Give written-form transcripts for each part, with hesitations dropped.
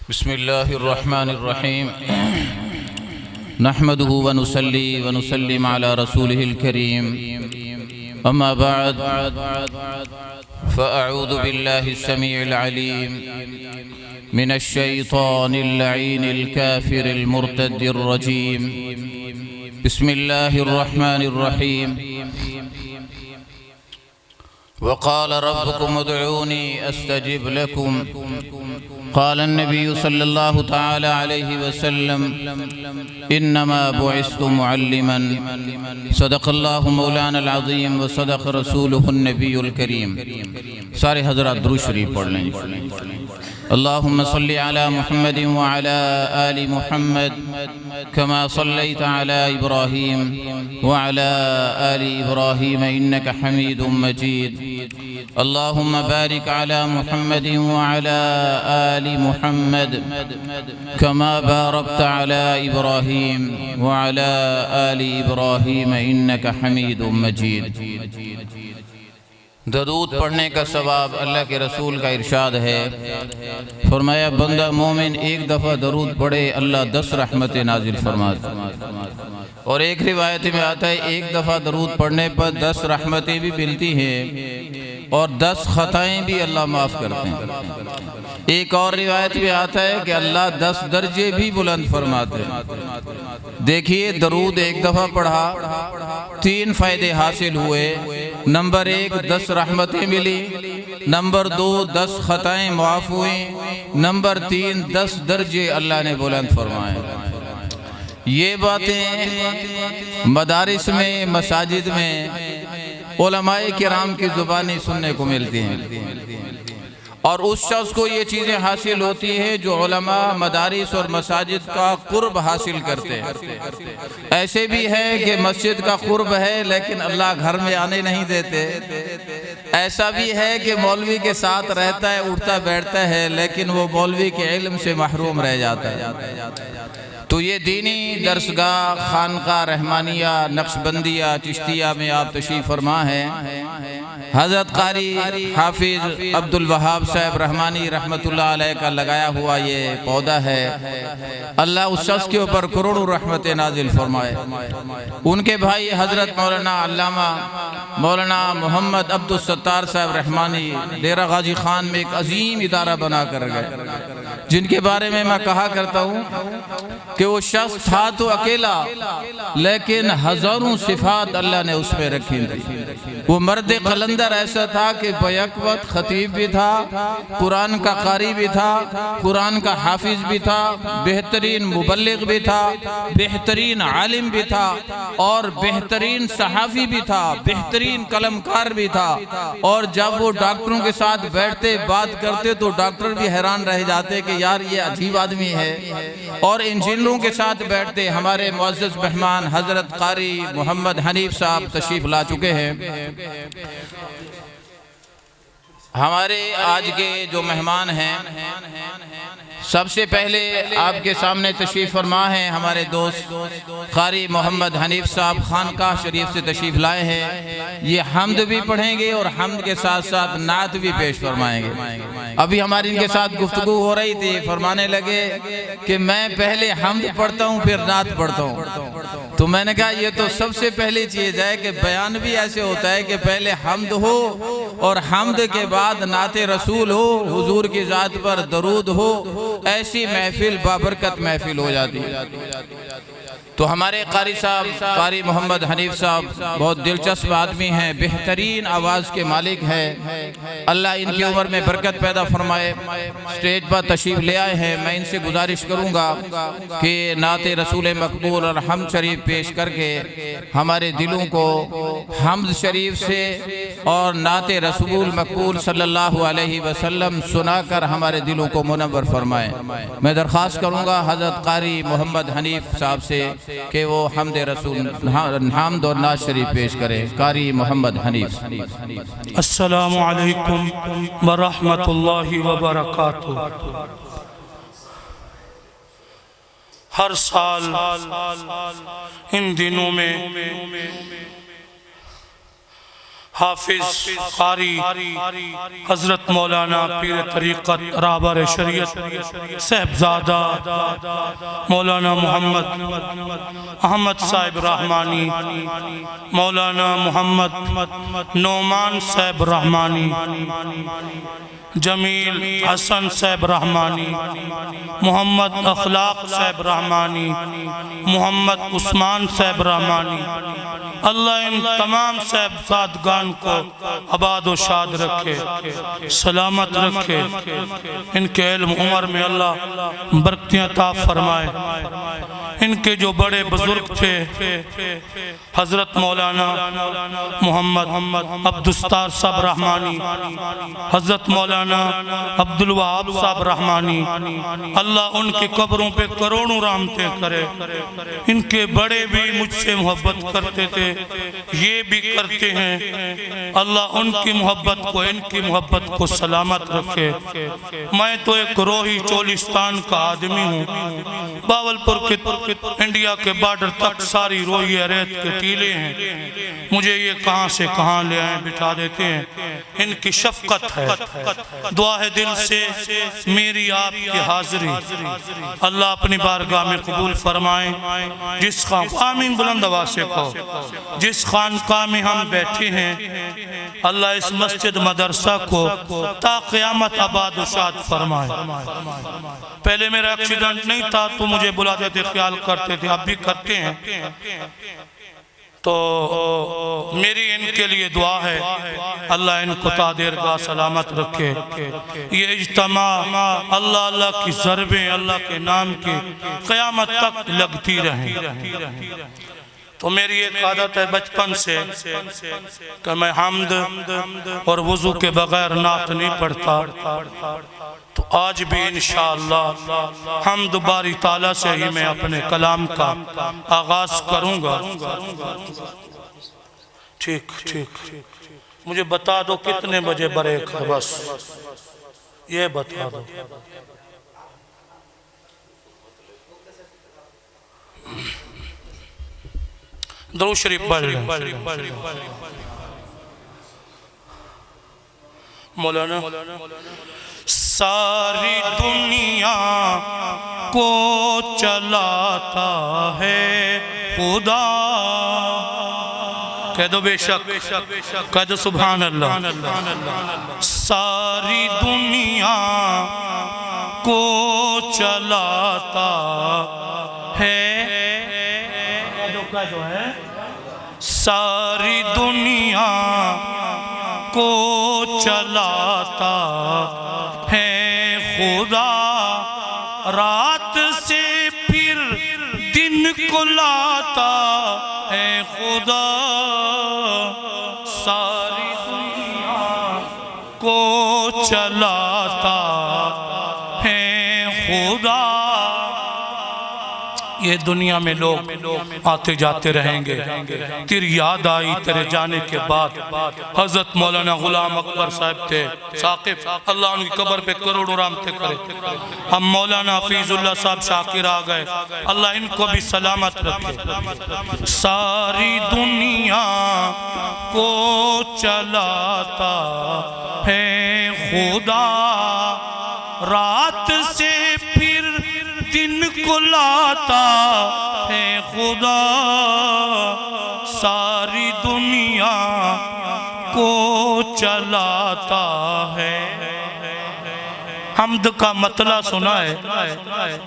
بسم الله الرحمن الرحيم نحمده ونصلي ونسلم على رسوله الكريم أما بعد فأعوذ بالله السميع العليم من الشيطان اللعين الكافر المرتد الرجيم بسم الله الرحمن الرحيم وقال ربكم ادعوني أستجب لكم قال النبي صلى الله تعالى عليه وسلم إنما بعثت معلما صدق الله مولانا العظيم وصدق رسوله النبي الكريم سارے حضرات درود شریف پڑھ لیں اللهم صل على محمد وعلى آل محمد كما صليت على إبراهيم وعلى آل إبراهيم إنك حميد مجيد اللهم بارك على محمد وعلى آل محمد كما باركت على إبراهيم وعلى آل إبراهيم إنك حميد مجيد درود پڑھنے کا ثواب اللہ کے رسول کا ارشاد ہے فرمایا بندہ مومن ایک دفعہ درود پڑھے اللہ 10 رحمتیں نازل فرماتا اور ایک روایت میں آتا ہے ایک دفعہ درود پڑھنے پر 10 رحمتیں بھی ملتی ہیں اور 10 خطائیں بھی اللہ معاف کرتے ہیں ایک اور روایت میں آتا ہے کہ اللہ 10 درجے بھی بلند فرماتے ہیں دیکھیے درود ایک دفعہ پڑھا 3 فائدے حاصل ہوئے نمبر 1 10 رحمتیں ملی نمبر 2 10 خطائیں معاف ہوئیں نمبر 3 10 درجے اللہ نے بلند فرمائے یہ باتیں مدارس میں مساجد میں علماء کرام کی زبانی سننے کو ملتی ہیں اور اس شخص کو یہ چیزیں حاصل ہوتی ہیں جو علماء مدارس اور مساجد کا قرب حاصل کرتے ہیں ایسے بھی ہے کہ مسجد کا قرب ہے لیکن اللہ گھر میں آنے نہیں دیتے ایسا بھی ہے کہ مولوی کے ساتھ رہتا ہے اٹھتا بیٹھتا ہے لیکن وہ مولوی کے علم سے محروم رہ جاتا ہے تو یہ دینی درسگاہ خانقاہ رحمانیہ نقشبندیہ چشتیہ میں آپ تشریف فرما ہیں حضرت قاری حافظ عبد الوہاب صاحب رحمانی رحمت اللہ علیہ کا لگایا ہوا یہ پودا ہے اللہ اس شخص کے اوپر کروڑوں رحمت نازل فرمائے ان کے بھائی حضرت مولانا علامہ مولانا محمد عبد الستار صاحب رحمانی ڈیرہ غازی خان میں ایک عظیم ادارہ بنا کر گئے جن کے بارے میں کہا کرتا ہوں کہ وہ شخص تھا تو اکیلا لیکن ہزاروں صفات اللہ نے اس میں رکھی تھی وہ مرد قلندر ایسا تھا کہ بیک وقت خطیب بھی تھا قرآن کا قاری بھی تھا قرآن کا حافظ بھی تھا بہترین مبلغ بھی تھا بہترین عالم بھی تھا اور بہترین صحافی بھی تھا بہترین قلمکار بھی تھا اور جب وہ ڈاکٹروں کے ساتھ بیٹھتے بات کرتے تو ڈاکٹر بھی حیران رہ جاتے کہ یار یہ عجیب آدمی ہے اور انجینئروں کے ساتھ بیٹھتے ہمارے معزز مہمان حضرت قاری محمد حنیف صاحب تشریف لا چکے ہیں ہمارے آج کے جو مہمان ہیں سب سے پہلے آپ کے سامنے تشریف فرما ہیں ہمارے دوست قاری محمد حنیف صاحب خانقاہ شریف سے تشریف لائے ہیں یہ حمد بھی پڑھیں گے اور حمد کے ساتھ ساتھ نعت بھی پیش فرمائیں گے ابھی ہماری ان کے ساتھ گفتگو ہو رہی تھی فرمانے لگے کہ میں پہلے حمد پڑھتا ہوں پھر نعت پڑھتا ہوں تو میں نے کہا یہ تو سب سے پہلی چیز ہے کہ بیان بھی ایسے ہوتا ہے کہ پہلے حمد ہو اور حمد کے بعد نعت رسول ہو حضور کی ذات پر درود ہو ایسی محفل بابرکت محفل ہو جاتی ہے تو ہمارے قاری صاحب قاری محمد حنیف صاحب بہت دلچسپ آدمی ہیں بہترین آواز کے مالک ہیں اللہ ان کی عمر میں برکت پیدا فرمائے سٹیج پر تشریف لے آئے ہیں میں ان سے گزارش کروں گا کہ نعت رسول مقبول اور حمد شریف پیش کر کے ہمارے دلوں کو حمد شریف سے اور نعت رسول مقبول صلی اللہ علیہ وسلم سنا کر ہمارے دلوں کو منور فرمائے میں درخواست کروں گا حضرت قاری محمد حنیف صاحب سے کہ وہ حمد رسول حمد اور نعت شریف پیش کرے قاری محمد حنیف السلام علیکم ورحمۃ اللہ وبرکاتہ ہر سال ان دنوں میں حافظ قاری حضرت مولانا پیر طریقت رہبر شریعت صاحبزادہ مولانا محمد احمد صاحب رحمانی، مولانا محمد نعمان صاحب رحمانی، جمیل حسن صاحب رحمانی، محمد اخلاق صاحب رحمانی، محمد عثمان صاحب رحمانی، اللہ ان تمام صاحبزادگان کو آباد و شاد رکھے، سلامت رکھے، ان کے علم عمر میں اللہ برکتیں عطا فرمائے۔ ان کے جو بڑے بزرگ تھے حضرت مولانا محمد عبدالستار صاحب رحمانی، حضرت مولانا عبدالوہاب صاحب رحمانی، اللہ ان کی قبروں پہ کروڑوں رحمتیں کرے۔ ان کے بڑے بھی مجھ سے محبت کرتے تھے، یہ بھی کرتے ہیں، اللہ ان کی محبت کو ان کی محبت کو سلامت رکھے۔ میں تو ایک روہی چولستان کا آدمی ہوں، باولپور کے انڈیا کے بارڈر تک ساری روئی ریت کے ٹیلے ہیں، مجھے یہ کہاں سے کہاں لے آئیں بٹھا دیتے ہیں۔ ان کی شفقت ہے، دعا ہے دل سے میری آپ کی حاضری، اللہ اپنی بارگاہ میں قبول فرمائیں۔ جس آمین بلند آواز سے کہو، جس خانقاہ میں ہم بیٹھے ہیں اللہ اس مسجد مدرسہ کو تا قیامت آباد و شاد فرمائے۔ پہلے میرا ایکسیڈنٹ نہیں تھا تو مجھے بلاتے تھے، خیال کرتے تھے، اب بھی کرتے ہیں، تو میری ان کے لیے دعا ہے اللہ ان کو تا دیرگاہ سلامت رکھے۔ یہ اجتماع اللہ اللہ کی ضربیں اللہ کے نام کی قیامت تک لگتی رہیں۔ تو میری ایک عادت ہے بچپن سے کہ میں حمد اور وضو کے بغیر نعت نہیں پڑھتا، تو آج بھی انشاءاللہ حمد باری تعالیٰ سے ہی میں اپنے کلام کا آغاز کروں گا۔ ٹھیک مجھے بتا دو کتنے بجے بریک ہے، بس یہ بتا دو۔ درود شریف پڑھ لیں۔ مولانا ساری دنیا کو چلاتا ہے خدا، کہہ دو بے شک، کہہ دو سبحان اللہ۔ ساری دنیا کو چلاتا ہے، ساری دنیا کو چلاتا ہے خدا، رات سے پھر دن کو لاتا ہے خدا، ساری دنیا کو چلاتا ہے خدا۔ یہ دنیا میں لوگ آتے جاتے رہیں گے، تیری یاد آئی تیرے جانے کے بعد۔ حضرت مولانا غلام اکبر صاحب تھے ثاقب، اللہ ان کی قبر پہ کروڑوں رحمتیں کرے۔ ہم مولانا حفیظ اللہ صاحب شاکر آ گئے، اللہ ان کو بھی سلامت رکھے۔ ساری دنیا کو چلاتا ہے خدا، رات سے پھر دن کو لاتا ہے خدا، ساری دنیا کو چلاتا ہے۔ حمد کا مطلع سنا ہے،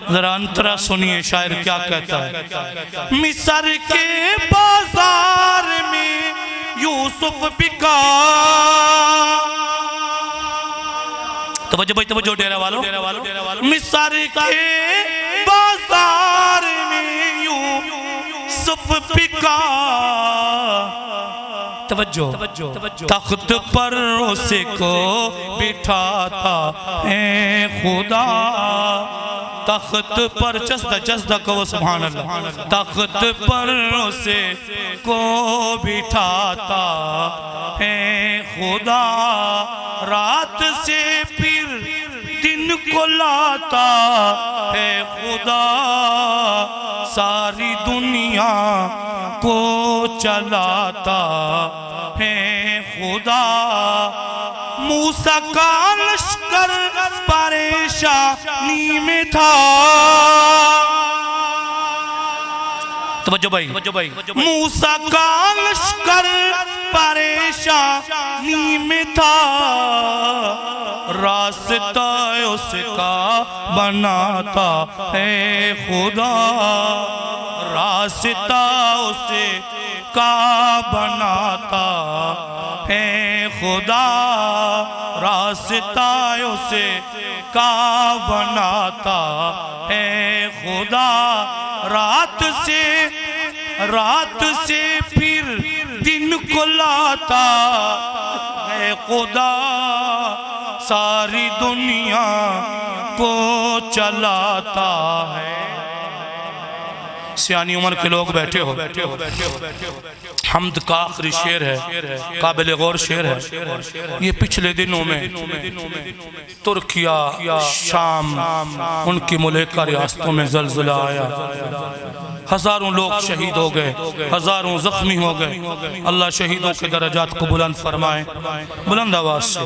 ذرا انترا سنیے شاعر کیا کہتا ہے۔ مصر کے بازار میں یوسف بکا، توجہ بھائی توجہ ڈیرہ والو، مصر کے بازار میں یوسف بکا، توجہ تخت پر اسے کو بٹھاتا ہے خدا، تخت پر جسدہ کہو سبحان اللہ، تخت پر اسے کو بٹھاتا ہے خدا، رات سے پھر دن کو لاتا ہے خدا، ساری دنیا کو چلاتا ہے خدا موسیٰ کا لشکر پریشانی میں تھا توجہ بھائی موسیٰ کا لشکر پریشانی میں تھا راستہ اس کا بناتا ہے خدا راستہ اس کا بناتا ہے خدا راستہ اس کا بناتا ہے خدا رات سے پھر دن کو لاتا ہے خدا ساری دنیا کو چلاتا ہے سیانی عمر کے لوگ بیٹھے ہو حمد کا آخری شعر ہے قابل غور شعر ہے یہ پچھلے دنوں میں ترکیہ شام ان کی ملکہ ریاستوں میں زلزلہ آیا ہزاروں لوگ شہید ہو گئے ہزاروں زخمی ہو گئے اللہ شہیدوں کے درجات کو بلند فرمائے بلند آواز سے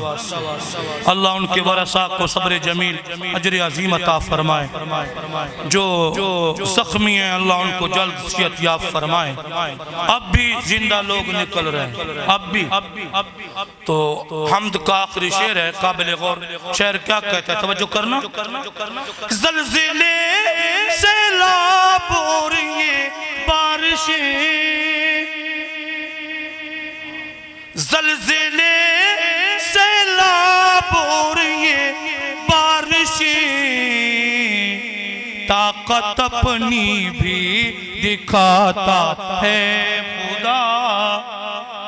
اللہ ان کے ورثاء کو صبر جمیل اجر عظیم عطا فرمائے جو زخمی ہیں اللہ ان کو جلد صحت یاب فرمائے اب بھی زندہ لوگ نکل رہے ہیں اب بھی تو حمد کا آخری شعر ہے قابل غور شعر کیا کہتا ہے توجہ کرنا زلزلے سیلاب اور یہ بارشیں زلزلے سیلاب اور یہ بارشیں طاقت اپنی بھی دکھاتا ہے خدا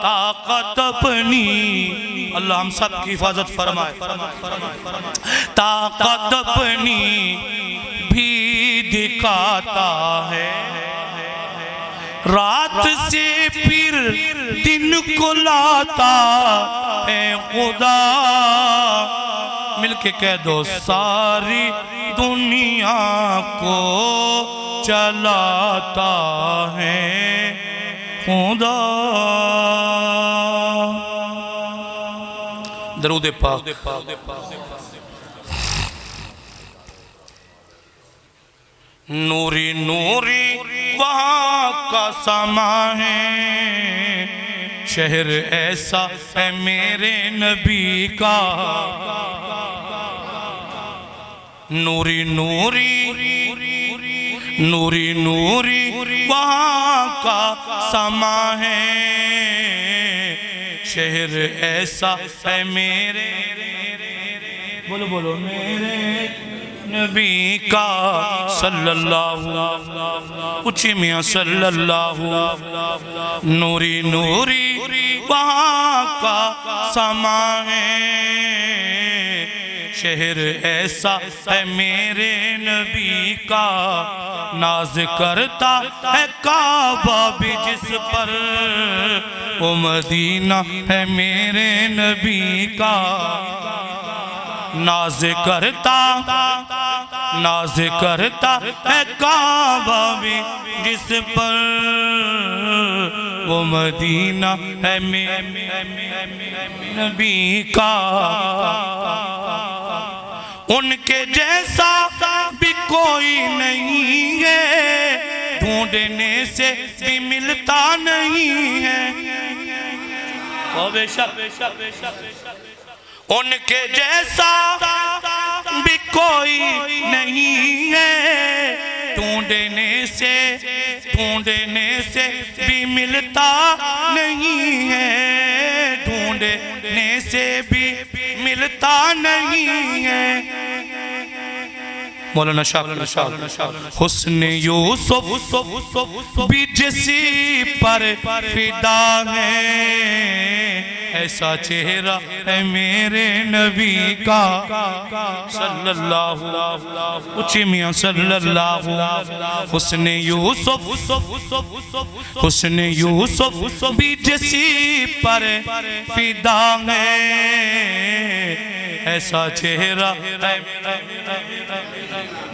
طاقت اپنی اللہ ہم سب کی حفاظت فرمائے طاقت اپنی بھی دکھاتا ہے رات سے پھر دن کو لاتا ہے خدا مل کے کہہ دو ساری دنیا کو چلاتا ہے خدا درود پاک نوری نوری وہاں کا سما ہے شہر ایسا ہے میرے نبی کا نوری نوری نوری نوری وہاں کا سما ہے شہر ایسا ہے میرے بولو بولو میرے نبی کا صلی اللہ اچھی میاں صلی اللہ نوری نوری وہاں کا سما ہے شہر ایسا ہے میرے نبی کا ناز کرتا ہے کعبہ بھی جس پر وہ مدینہ ہے میرے نبی کا ناز کرتا ہے کعبہ بھی جس پر وہ مدینہ ہے میرے نبی کا ان کے جیسا بھی کوئی نہیں ہے ڈھونڈنے سے بھی ملتا نہیں ہے ان کے جیسا بھی کوئی نہیں ہے ڈھونڈنے سے بھی ملتا نہیں ہے ڈھونڈنے سے بھی ملتا نہیں ہے مولانا شاہ حسن یوسف بھی جسی پر فدا ہے ایسا چہرہ ہے میرے نبی کا صلی اللہ اچھی میاں صلی اللہ حسن یوسف بھی جسی پر فدا ہے ایسا چہرہ ہے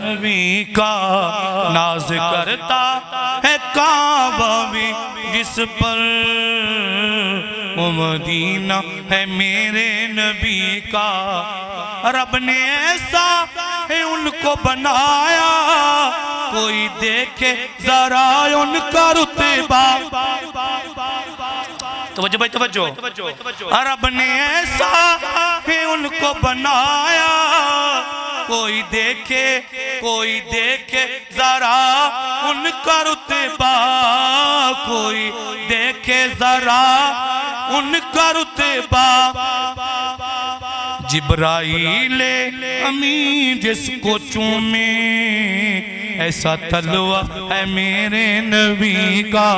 نبی کا ناز کرتا ہے کعبہ بھی جس پر وہ مدینہ ہے میرے نبی کا رب نے ایسا ہے ان کو بنایا کوئی دیکھے ذرا ان کا رتبہ توجہ بھائی توجہ رب نے ایسا ہے ان کو بنایا کوئی دیکھے ذرا ان کا رتبہ کوئی دیکھے ذرا ان کا رتبہ جبرائیل امین جس کو چومے ایسا تلوہ ہے میرے نبی کا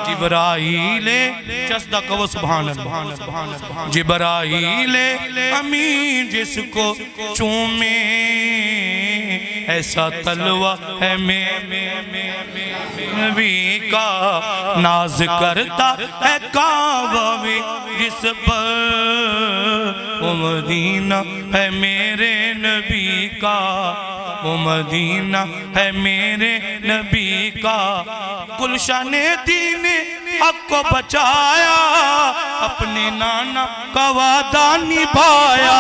جبرائیل چسدہ کہو سبحان اللہ جبرائیل امین جس کو چومے ایسا تلوہ ہے میرے نبی کا ناز کرتا ہے کعبہ بھی جس پر وہ مدینہ ہے میرے نبی کا وہ مدینہ ہے میرے نبی کا گلشن دین حق کو بچایا اپنے نانا کا وعدہ نبھایا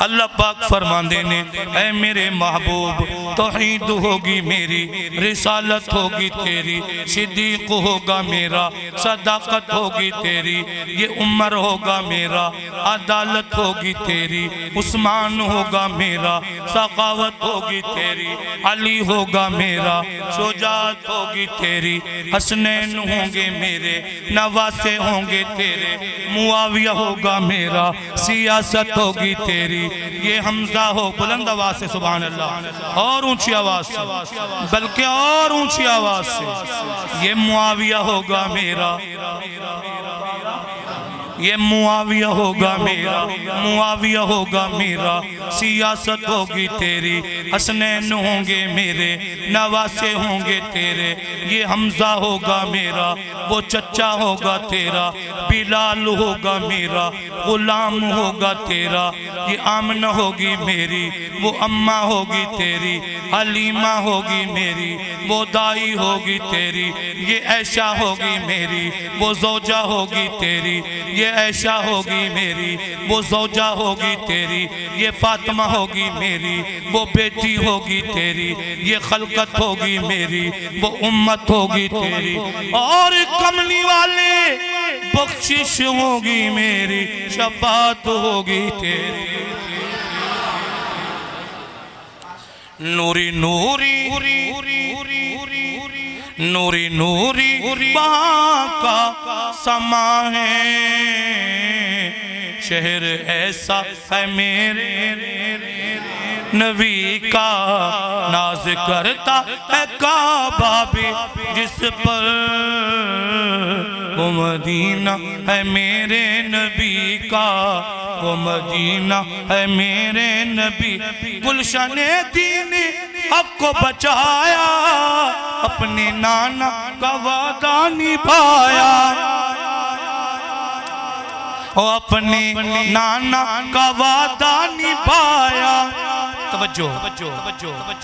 اللہ پاک فرماندے نے اے میرے محبوب توحید ہوگی میری رسالت ہوگی تیری صدیق ہوگا میرا صداقت ہوگی تیری یہ عمر ہوگا میرا عدالت ہوگی تیری عثمان ہوگا میرا سخاوت ہوگی تیری علی ہوگا میرا شجاعت ہوگی تیری حسنین ہوں گے میرے نواسے ہوں گے تیرے معاویہ ہوگا میرا سیاست ہوگی تیری یہ حمزہ ہو بلند آواز سے سبحان اللہ اور اونچی آواز سے بلکہ اور اونچی آواز سے یہ معاویہ ہوگا میرا یہ معاویہ ہوگا میرا معاویہ ہوگا میرا سیاست ہوگی تیری حسنین ہوں گے میرے نواسے ہوں گے تیرے یہ حمزہ ہوگا میرا وہ چچا ہوگا تیرا بلال ہوگا میرا غلام ہوگا تیرا یہ آمنہ ہوگی میری وہ اماں ہوگی تیری حلیمہ ہوگی میری وہ دائی ہوگی تیری یہ عائشہ ہوگی میری وہ زوجہ ہوگی تیری یہ عائشہ ہوگی میری وہ زوجہ ہوگی تیری یہ فاطمہ ہوگی میری وہ بیٹی ہوگی تیری یہ خلقت ہوگی میری وہ امت ہوگی تیری اور کملی والے بخشش ہوگی میری شفاعت ہوگی تیری نوری نوری نوری نوری وہاں کا سما ہے شہر ایسا ہے میرے نبی کا ناز کرتا ہے کعبہ بھی جس پر وہ مدینہ ہے میرے نبی کا وہ مدینہ ہے میرے نبی گلشن دین حق کو بچایا اپنے نانا کا وعدہ نبھایا اپنے نانا کا وعدہ نبھایا توجہ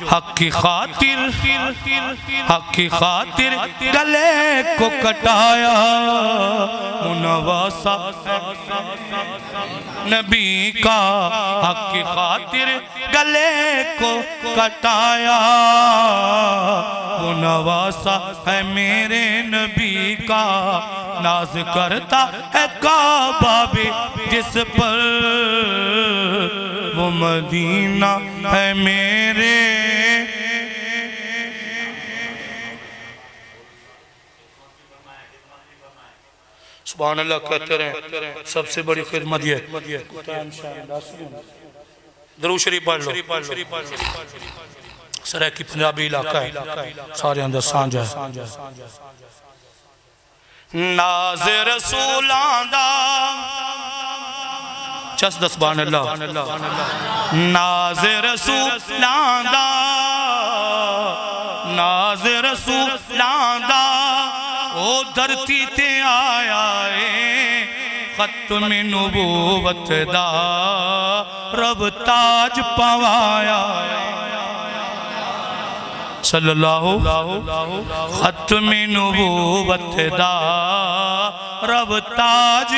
حق کی خاطر گلے کو کٹایا منواسا نبی کا حق کی خاطر گلے کو کٹایا منواسا ہے میرے نبی کا ناز کرتا ہے کعبہ بھی جس پر وہ مدینہ ہے میرے سبحان اللہ کہتے رہے سب سے بڑی خدمت یہ درود شریف پڑھ لو سرائے کی پنجابی علاقہ ہے سارے اندر سانجا ہے ناز رسول آندہ چس دس سبحان اللہ ناز رسول آندہ ناز رسول آندہ او دھرتی تے آیا ہے ختم نبوت دا رب تاج پوایا صلی اللہ ختم نبوت دا رب تاج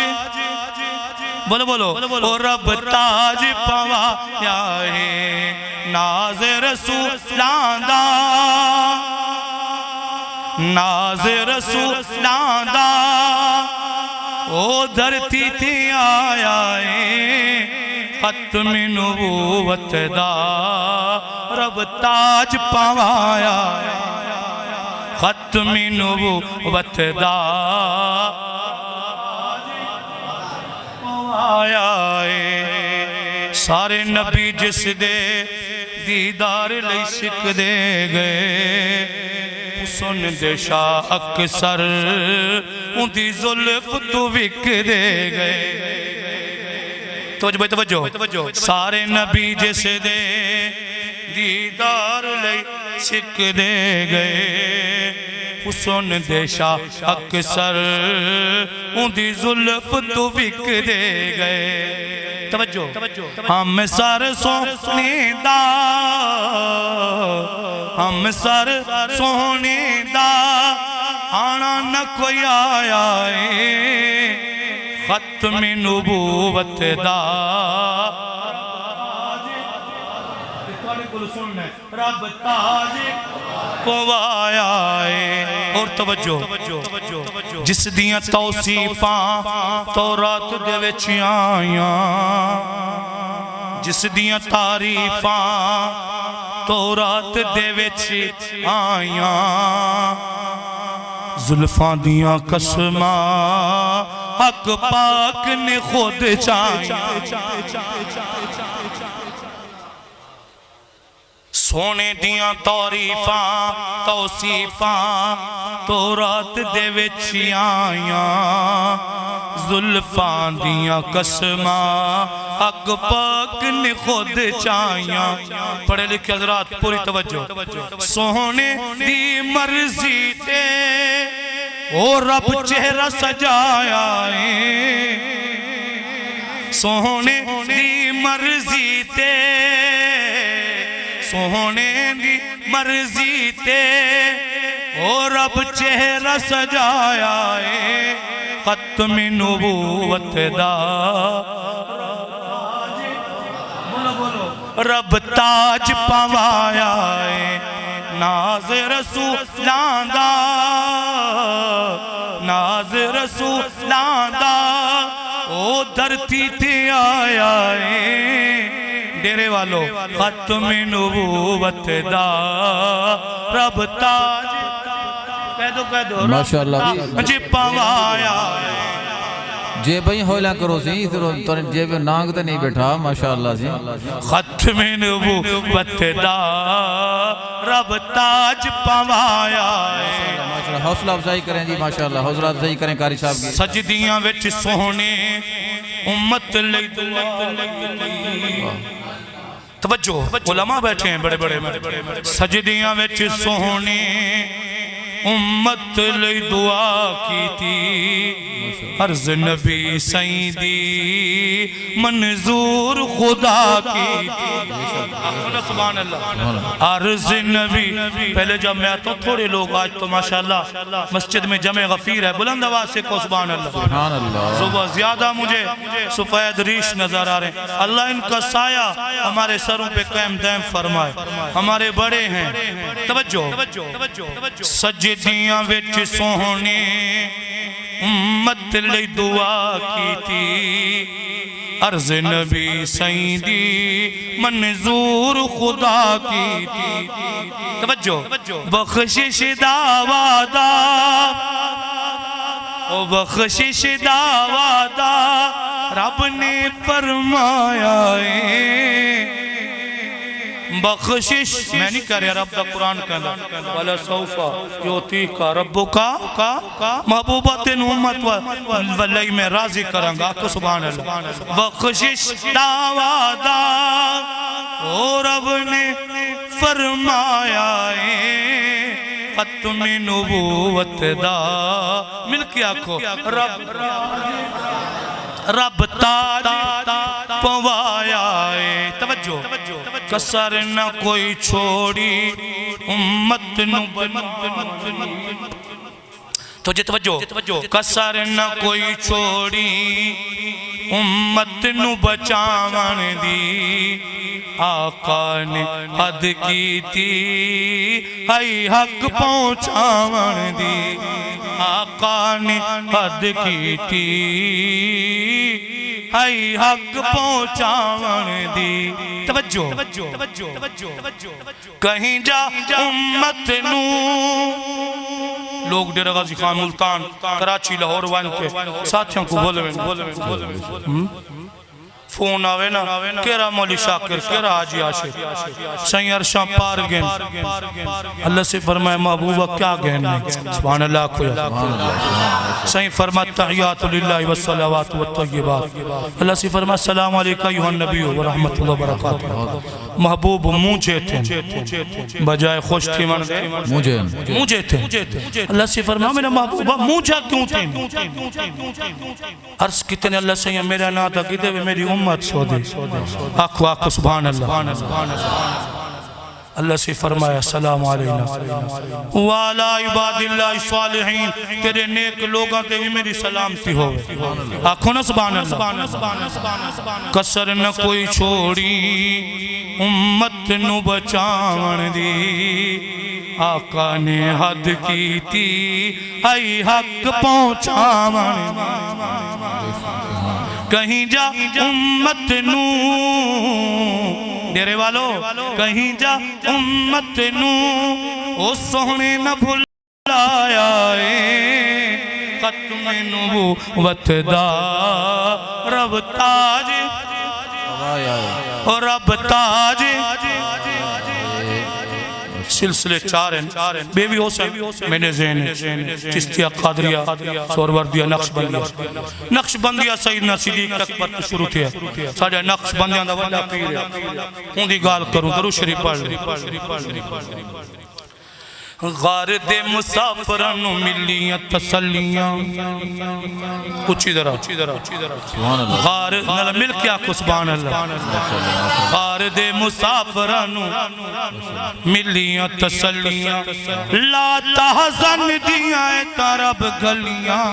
بولو بولو او رب تاج پوایا ہے ناز رسولان دا ناز رسولان دا او دھرتی تھی آیا ہے ختم نبوت دا رب تاج پوایا ختم نبوت دا پوایا ہے سارے نبی جس دے دیدار لئی سکھ دے گئے سن دے شاہ اکثر ان دی ظلف تو وک دے گئے توجہ سارے نبی جس دے دیدار لئی سکھ دے گئے حسن دے شاہ اکثر ان دی ظلف تو وک دے گئے توجہ ہم سر سونے دا ہم سر سونے دا آنا نہ کوئی آیا ہے ختم نبوت دا رب تاج پوایا ہے اور توجہ جس دیاں توصیفاں تورات دے وچ آیاں جس دیاں تعریفاں تورات دے وچ آیاں زلفاں دیاں قسماں حق پاک نے خود چاہیاں سونے دیاں تعریفاں توصیفاں تورات دے وچ آیاں زلفاں دیاں قسماں حق پاک نے خود چاہیاں پڑھے لکھے حضرات پوری توجہ سونے دی مرضی تے او رب چہرہ سجایا ہے سونے دی مرضی تے سونے دی مرضی تے او رب چہرہ سجایا ہے ختم نبوت دا رب تاج پوایا ہے ناز رسولان دا ناز رسولان دا او دھرتی تھی آیا ہے ڈیرے والو ختم نبوت دا رب تاج کہہ دو ماشاءاللہ جی پوایا جے بھئی ہولا کرو سی تو جے بھئی نانگ تے نہیں بیٹھا ماشاءاللہ سی ختم نبوت دا رب تاج پوایا حوصلہ افزائی کریں جی ماشاءاللہ حوصلہ افزائی کریں قاری صاحب کی سجدیاں وچ سونے امت لئی توجہ علماء بیٹھے ہیں بڑے بڑے سجدیاں وچ سونے امت لئی دعا کی تھی عرض نبی سیدی منظور خدا کی تھی سبحان اللہ عرض نبی پہلے جب میں آتا ہوں تھوڑے لوگ آج تو ماشاءاللہ مسجد میں جمع غفیر ہے بلند آواز سے کو سبحان اللہ صبح زیادہ مجھے سفید ریش نظر آ رہے ہیں اللہ ان کا سایہ ہمارے سروں پہ قائم دائم فرمائے ہمارے بڑے ہیں توجہ سجدیاں وچ سونے امت لئی دعا کی تھی عرض نبی سیدی منظور خدا کی تھی توجہ بخشش دا وعدہ او بخشش دا وعدہ رب نے فرمایا ہے بخشش میں نہیں کہہ رہا رب دا قرآن کہنا وَلَا سَوْفَ يُعْتِيكَ رَبُّكَ محبوبت امت واللہی میں راضی کروں گا آپ کو سبحان اللہ بخشش دا وعدہ او رب نے فرمایا ہے ختم نبوت دا مل کے آکھو رب تاج پوایا ہے توجہ کسر نہ کوئی چھوڑی امت نو بچاوندی توجہ توجہ کسر نہ کوئی چھوڑی امت نو بچاون دی آقا نے حد کی تھی ہائی حق پہنچاون دی آقا نے حد کی تھی ہائی حق پہنچاون دی توجہ کہیں جا امت نو لوگ ڈیرہ غازی خان ملتان کراچی لاہور وان کے ساتھیوں کو بولے فون آوے نا کیرا مولی شاکر کیرا حاجی عاشق سائیں عرشاں پار گئن اللہ سے فرمائے محبوبہ کیا گئن سبحان اللہ کھویا سائیں فرمائے تحیات للہ والصلوات والطیبات اللہ سے فرمائے السلام علیکہ ایوہ النبی ورحمت اللہ وبرکاتہ محبوب مجھے تھے بجائے خوش تھی مجھے تھے اللہ سے فرمائے میرا محبوبہ مجھے کیوں تھے عرض کتنے اللہ سے میرا ناتا کتے ہوئے میری امت سو دی آکھو سبحان اللہ اللہ سے فرمایا السلام علینا وعلا عباد اللہ صالحین تیرے نیک لوگاں تے بھی میری سلامتی ہوئے آکھو نا سبحان اللہ کسر نہ کوئی چھوڑی امت نو بچاون دی آقا نے حد کی تھی آئی حق پہنچاون کہیں جا امت نو ڈیرے والو کہیں جا امت نو او سونے نہ بھلایا اے ختم نبوت دا رب تاج رب تاج سلسلے چار ہیں بیوی حسین میں نے ذہن ہے چشتیہ قادریہ سوروردیہ نقش بندیہ سیدنا صدیق اکبر کی شروع تھی ہے ساڑھے نقش بندیہ دا وڈا پیر ہے ہوں دی گال کروں درو شریف پڑھ لے غار دے مسافران ملیاں تسلیاں اچھی درہ غار مل کیا کو سبحان اللہ غار دے مسافران ملیاں تسلیاں لا تحزن دیاں اے ترب گلیاں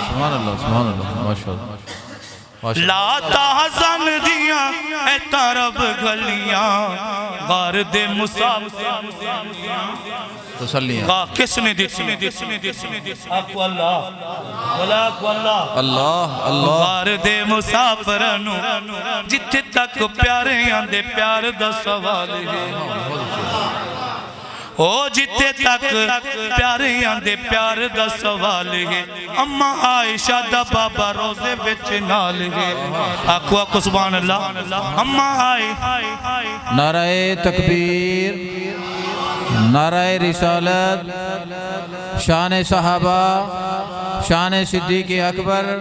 سبحان اللہ ماشاءاللہ لا تحزن دیاں اے ترب گلیاں غار دے مسافر تسلیاں کس نے دیتی آکو اللہ ولاکو اللہ غار دے مسافرانو جتھے تک پیارے آندے پیار دا سوال ہے او جتے تک پیارے آندے پیار دا سوال ہے اما عائشہ دا بابا روزے بچ نال ہے آکو سبحان اللہ اما عائشہ نعرہ تکبیر نعرہ رسالت شان صحابہ شان صدیق اکبر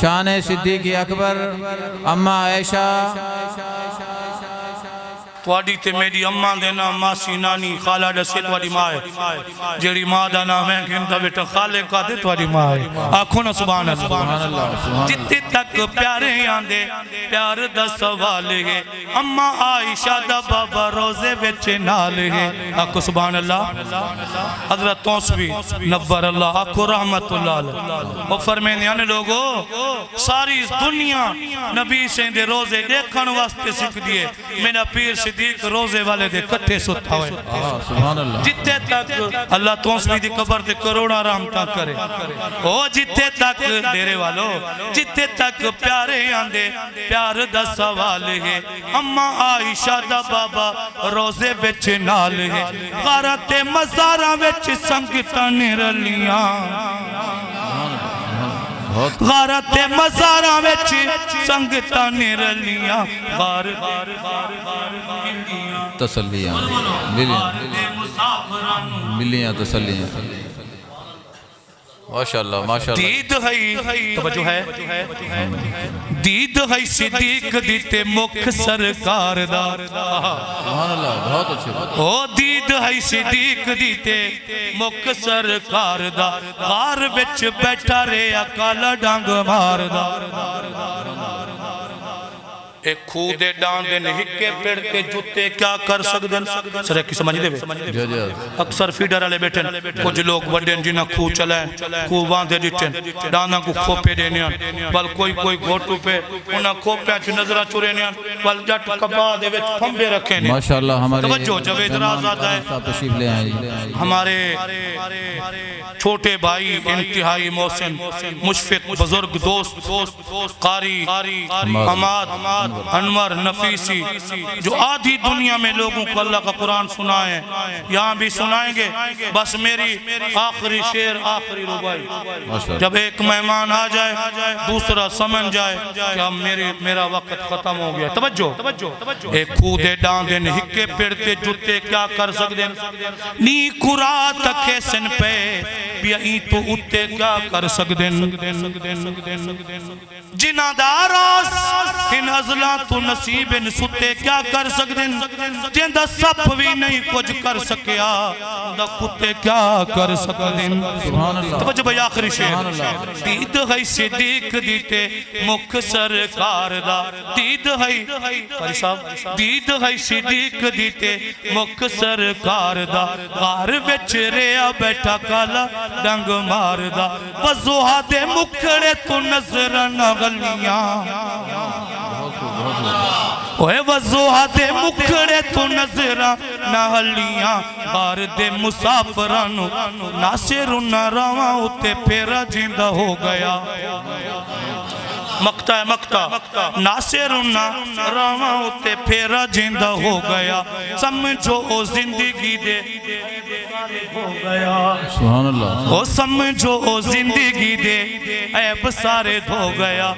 شان صدیق اکبر اما عائشہ توڑی تے میری اماں دے نام ماسی نانی خالہ ڈسے توڑی ماں ہے جیڑی ماں دا نام ہے کہ انتا بیٹا خالے کا دے توڑی ماں ہے آنکھوں نا سبحان اللہ جتے تک پیارے آندے پیار دا سوال ہے اماں عائشہ دا بابا روزے ویچے نال ہے آنکھوں سبحان اللہ حضرت توسوی نبور اللہ آنکھوں رحمت اللہ وہ فرمین یعنی لوگو ساری دنیا نبی سے دے روزے دیکھن واسطے سکھ دیئے میرا پیر صدیق روزے والے دے کٹھے ستا ہوئے سبحان اللہ جتے تک اللہ توسوی دی قبر دے کروڑا رحمتہ کرے او جتے تک ڈیرے والو جتے تک پیارے آندے پیار دا سوال ہے اما عائشہ دا بابا روزے وچ نال ہے غارت مزارہ وچ سنگتان رلیاں غارت مزارہ وچ سنگتان رلیاں غار تسلیاں ملیاں تسلیاں ماشاءاللہ ماشاءاللہ دید ہے توجہ ہے دید ہے صدیق دیتے مکھ سرکار دا سبحان اللہ بہت اچھے او دید ہے صدیق دیتے مکھ سرکار دا غار بچ بیٹھا رے اکالا ڈانگ مار دا ایک کھودے ڈاندے ہکے پیڑ کے جوتے کیا کر سکدن سر ایک کی سمجھ دے اکثر فیڈر والے بیٹھن کچھ لوگ وڈین جنہ کھو چلائیں کھو واندے ڈٹھن ڈانا کو کھوپے دینیاں بل کوئی گھوٹو پہ انہاں کھوپیاں چو نظرہ چورینیاں بل جٹ کبا دے وچ پھمبے رکھیں ماشاءاللہ ہمارے توجہ جوید رازادہ ہے تشریف لے آئیں ہمارے چھوٹے بھائی انتہائی محسن مشفق بزرگ دوست قاری حماد انور نفیسی جو آدھی دنیا میں لوگوں کو اللہ کا قرآن سنائیں یہاں بھی سنائیں گے بس میری آخری شعر آخری ربائی جب ایک مہمان آ جائے دوسرا سمجھ جائے کہ اب میرا وقت ختم ہو گیا توجہ ایک کھودے ڈاندے ہکے پیڑتے جوتے کیا کر سکتے نی قرآن تکھے سن پہ بیا ای تو اتے کیا کر سکدن جنہ داراس ان ازلہ تو نصیب ان ستے کیا کر سکدن جندہ سپ بھی نہیں کچھ کر سکیا دا کتے کیا کر سکدن توجہ بھائی آخری شہر دید ہے صدیق دیتے مکھ سرکار دا دید ہے قاری صاحب دید ہے صدیق دیتے مکھ سرکار دا غار بچ ریا بیٹھا کالا ڈنگ ماردہ وضوحہ دے مکھڑے تو نظر نہ غلیاں اوہ وضوحہ دے مکھڑے تو نظر نہ غلیاں غار دے مسافرانو ناصر نہ رواں اتے پھیرا جیندہ ہو گیا مقتہ ہے مقتہ ناصر نہ رواں اتے پھیرا جیندہ ہو گیا سمجھو زندگی دے سبحان اللہ او سمجھو زندگی دے عیب سارے دھو گیا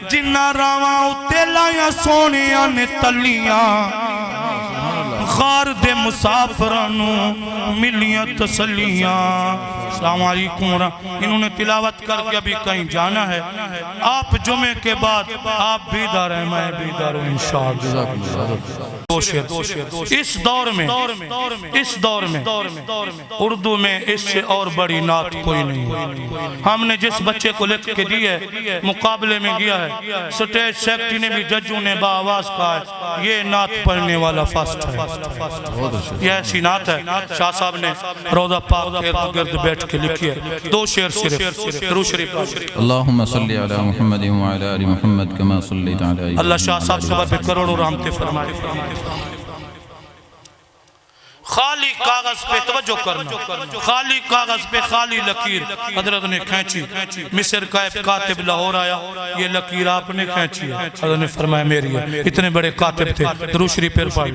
جنہ راواں اتے لائیاں سونیاں نے تلیاں غار دے مسافرانوں ملیاں تسلیاں السلام علیکم انہوں نے تلاوت کر کے ابھی کہیں جانا ہے آپ جمعے کے بعد آپ بیدار ہیں میں بیدار ہوں انشاءاللہ اس دور میں اردو میں اس سے اور بڑی نعت کوئی نہیں ہم نے جس بچے کو لکھ کے دی ہے مقابلے میں گیا ہے سٹیج سیکٹری نے بھی ججوں نے باآواز کہا ہے یہ نعت پڑھنے والا فاسٹ ہے یہ ایسی نعت ہے شاہ صاحب نے روضہ پاک کے گرد بیٹھ کے لکھی ہے دو شعر صرف درود شریف اللہم صلی علی محمد وعلی آل محمد کما صلیت علی اللہ شاہ صاحب صبح پہ کروڑوں رحمتیں فرمائے خالی کاغذ پہ توجہ کرنا خالی کاغذ پہ خالی لکیر حضرت نے کھینچی مصر کا ایک کاتب لاہور آیا یہ لکیر آپ نے کھینچی ہے حضرت نے فرمایا میری ہے اتنے بڑے کاتب تھے درود شریف پر پڑھ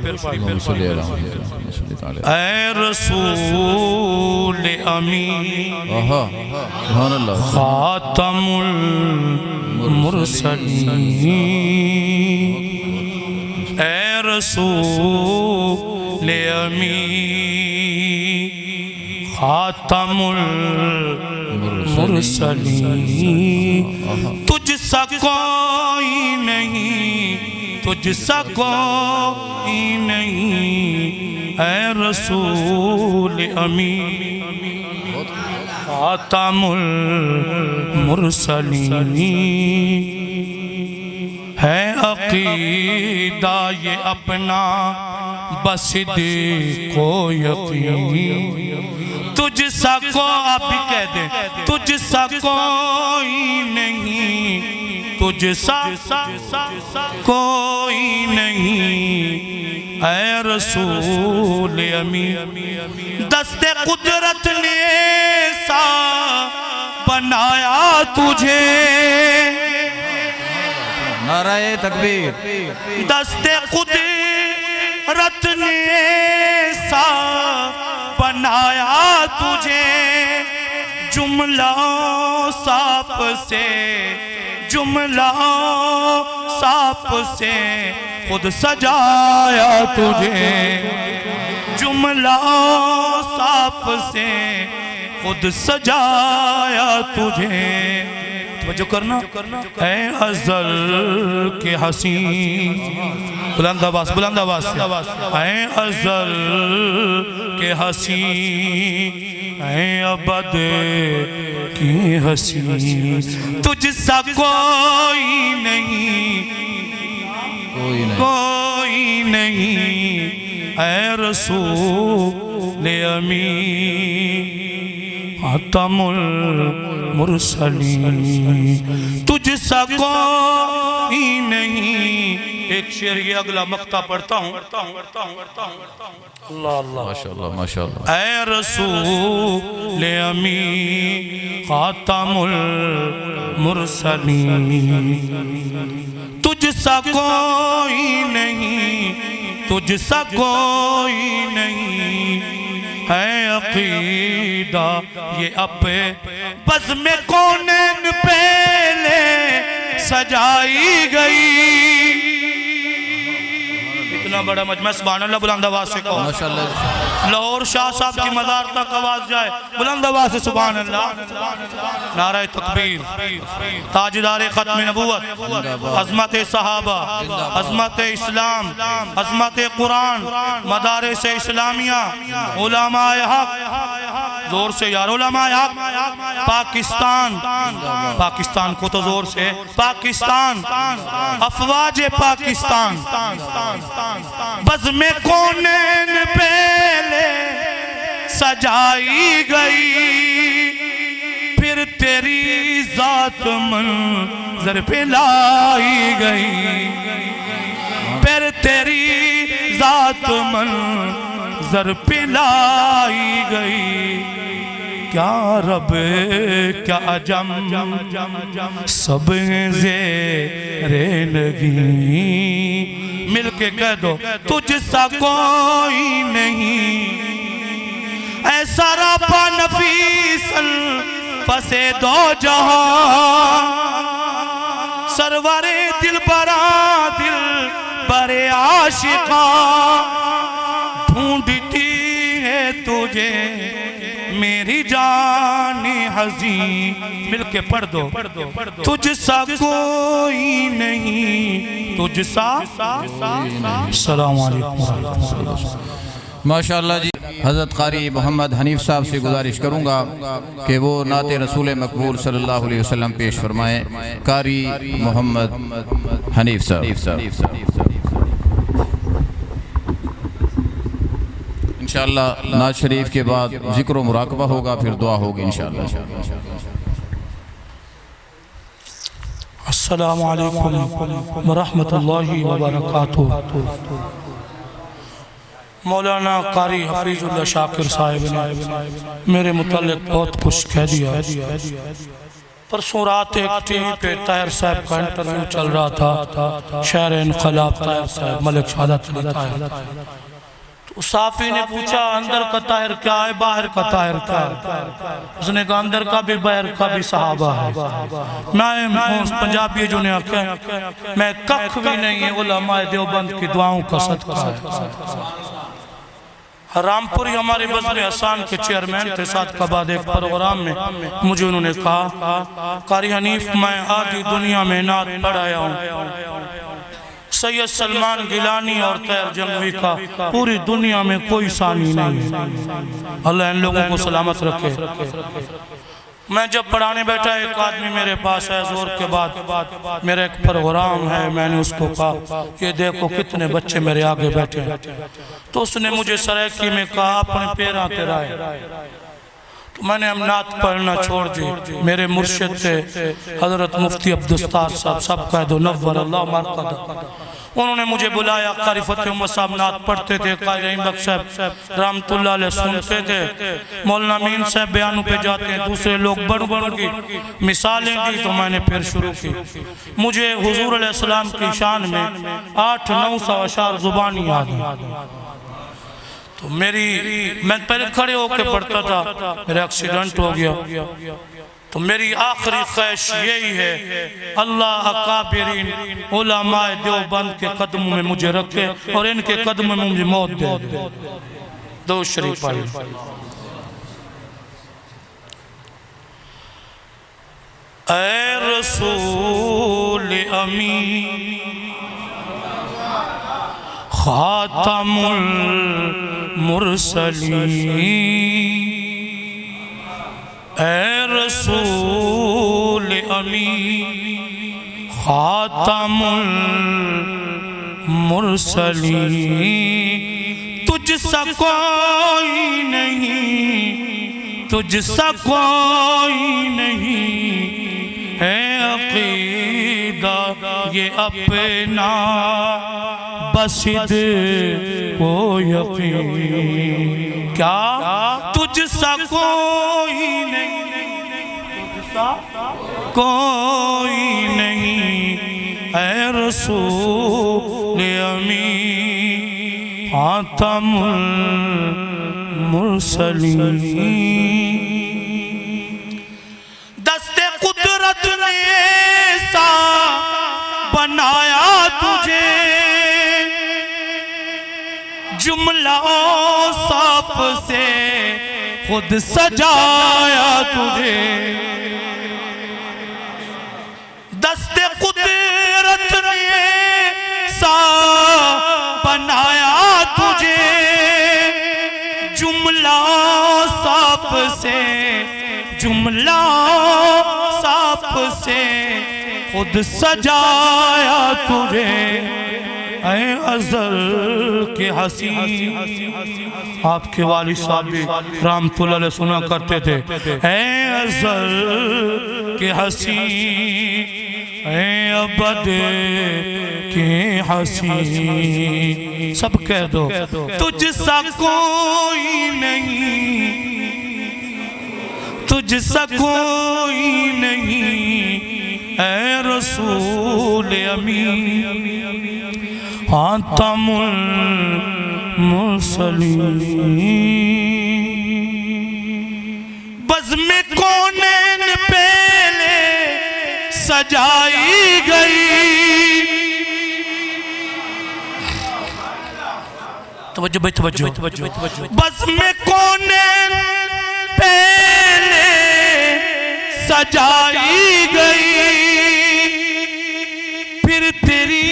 اے رسول امین خاتم المرسلین اے رسول امین خاتم المرسلین تجھ سا کوئی نہیں تجھ سا کوئی نہیں اے رسول امین خاتم المرسلین ہے عقیدہ یہ اپنا بصدیق و یقین تجھ سا کو آپ بھی کہہ دیں تجھ سا کوئی نہیں تجھ سا کوئی نہیں اے رسول امین دست قدرت نے سا بنایا تجھے نعرہ تکبیر دست قدرت نے سا بنایا تجھے جملہ صاف سے خود سجایا تجھے جملہ صاف سے خود سجایا تجھے توجہ کرنا اے ازل کے حسین بلند آواز اے ازل کے حسین اے ابد کی حسین تجھ سا کوئی نہیں کوئی نہیں اے رسول امین خاتم المرسلین تجھ سا کوئی نہیں. ایک شعر یہ اگلا مقطع پڑھتا ہوں. اللہ اللہ ماشاءاللہ ماشاءاللہ. اے رسول امین خاتم المرسلین تجھ سا کوئی نہیں تجھ سا کوئی نہیں ہے عقیدہ یہ اپے بزم کونین پہلے سجائی گئی. اتنا بڑا مجمع سبحان اللہ بلند آواز سے کہو. لاہور شاہ صاحب کی مزار تک آواز جائے بلند آواز سے سبحان اللہ. نعرہ تکبیر تاجدار ختم نبوت عظمت صحابہ عظمت اسلام عظمت قرآن مدارس اسلامیہ علماء حق. زور سے یار علماء حق. پاکستان کو تو زور سے پاکستان افواج پاکستان بزم کونین پہلے سجائی گئی پھر تیری ذات منظر پہ لائی گئی پھر تیری ذات منظر پہ لائی گئی. کیا رب کیا عجم سب زیر نگیں مل کے کہہ دو تجھ سا کوئی نہیں ایسا رابع نفیسن پسے دو جہاں سرور دل برے عاشقاں ڈھونڈتی ہے تجھے میری جان حزین. مل کے پڑھ دو تجھ سا کوئی نہیں تجھ سا. السلام علیکم. ماشاءاللہ جی. حضرت قاری محمد حنیف صاحب سے گزارش کروں گا کہ وہ نعت رسول مقبول صلی اللہ علیہ وسلم پیش فرمائیں. قاری محمد حنیف صاحب. انشاءاللہ نعت شریف کے بعد ذکر و مراقبہ ہوگا پھر دعا ہوگی انشاءاللہ. السلام علیکم ورحمت اللہ وبرکاتہ. مولانا قاری حفیظ اللہ شاکر صاحب نے میرے متعلق بہت کچھ کہہ دیا. پرسوں رات ایک ٹی وی پہ طاہر صاحب کا انٹرویو چل رہا تھا. شہر انقلاب طاہر صاحب ملک شہادت علی طاہر. صحافی نے پوچھا اندر کا طاہر کیا ہے باہر کا طاہر کیا ہے. اس نے کہا اندر کا بھی باہر کا بھی صحابہ ہے. میں پنجابی جو نے آکھا میں ککھ بھی نہیں ہے علماء دیوبند کی دعاؤں کا صدقہ ہے. رامپوری ہمارے بزم احسان کے چیئرمین تھے. ساتھ کا بعد ایک پروگرام میں مجھے انہوں نے کہا قاری حنیف میں آدھی دنیا میں نعت پڑھایا ہوں. سید سلمان گیلانی اور طاہر جنگوی کا پوری دنیا میں کوئی ثانی نہیں ہے. اللہ ان لوگوں کو سلامت رکھے. میں جب پڑھانے بیٹھا ایک آدمی میرے پاس ہے زور کے بعد میرا ایک پروگرام ہے. میں نے اس کو کہا یہ دیکھو کتنے بچے میرے آگے بیٹھے ہیں. تو اس نے مجھے سرائکی میں کہا اپنے پیراں تیرا ہے. تو میں نے نعت پڑھنا چھوڑ دی. میرے مرشد تھے حضرت مفتی عبدالستار صاحب سب کہہ دو نور اللہ مرقدہ. انہوں نے مجھے بلایا. قاری فتح احمد صاحب نعت پڑھتے تھے. قاری رحیم بخش صاحب رحمت اللہ علیہ سنتے تھے. مولانا امین صاحب بیانوں پہ جاتے ہیں. دوسرے لوگ بڑوں کی مثالیں دی. تو میں نے پھر شروع کی. مجھے حضور علیہ السلام کی شان میں 800-900 اشعار زبانی یاد ہیں. تو میں پہلے کھڑے ہو کے پڑھتا تھا. میرا ایکسیڈنٹ ہو گیا. تو میری آخری خواہش یہی ہے اللہ اکابرین علماء دیوبند کے قدموں میں مجھے رکھے اور ان کے قدموں میں مجھے موت دے. دو شریف پڑھیں. اے رسول امین خاتم المرسلین اے رسول امین خاتم مرسلین تجھ سا کوئی نہیں، تجھ سا کوئی نہیں ہے عقیدہ یہ اپنا بسد کو یقین، کیا تجھ سا کوئی نہیں، تجھ سا کوئی نہیں اے رسول امین خاتم المرسلین۔ دست قدرت نے ایسا بنایا تجھے، جملہ اوصاف سے خود سجایا تجھے، دست قدرت نے ایسا بنایا تجھے، جملہ صاف سے، جملہ صاف سے خود سجایا تجھے اے ازل کے حسین۔ آپ کے والد صاحب بھی رحمت اللہ علیہ سنا کرتے تھے، اے ازل کے حسین، اے ابد کے حسین، سب کہہ دو تجھ سا کوئی نہیں، تجھ سا کوئی نہیں اے رسول امین خاتم المرسلین۔ بزم کونین پہلے سجائی گئی، توجہ بھائی توجہ، بزم کونین پہلے سجائی گئی، پھر تیری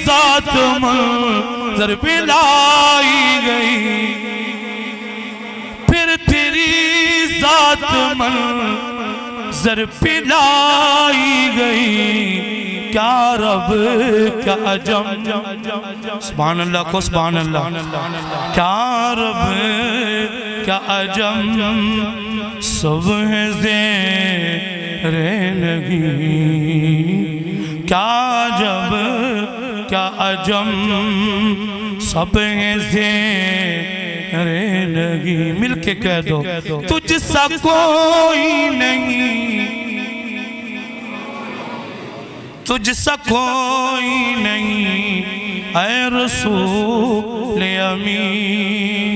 ذات منظر پہ لائی گئی، پھر تیری ذات منظر پہ لائی گئی، کیا رب کیا عجم، سبحان اللہ کو سبحان اللہ، کیا رب کیا عجم سب ہے زیر لگی، کیا عجب کیا عجم سب ہے زیر لگی، مل کے کہہ دو تجھ سا کوئی نہیں، تجھ سا کوئی نہیں اے رسول امین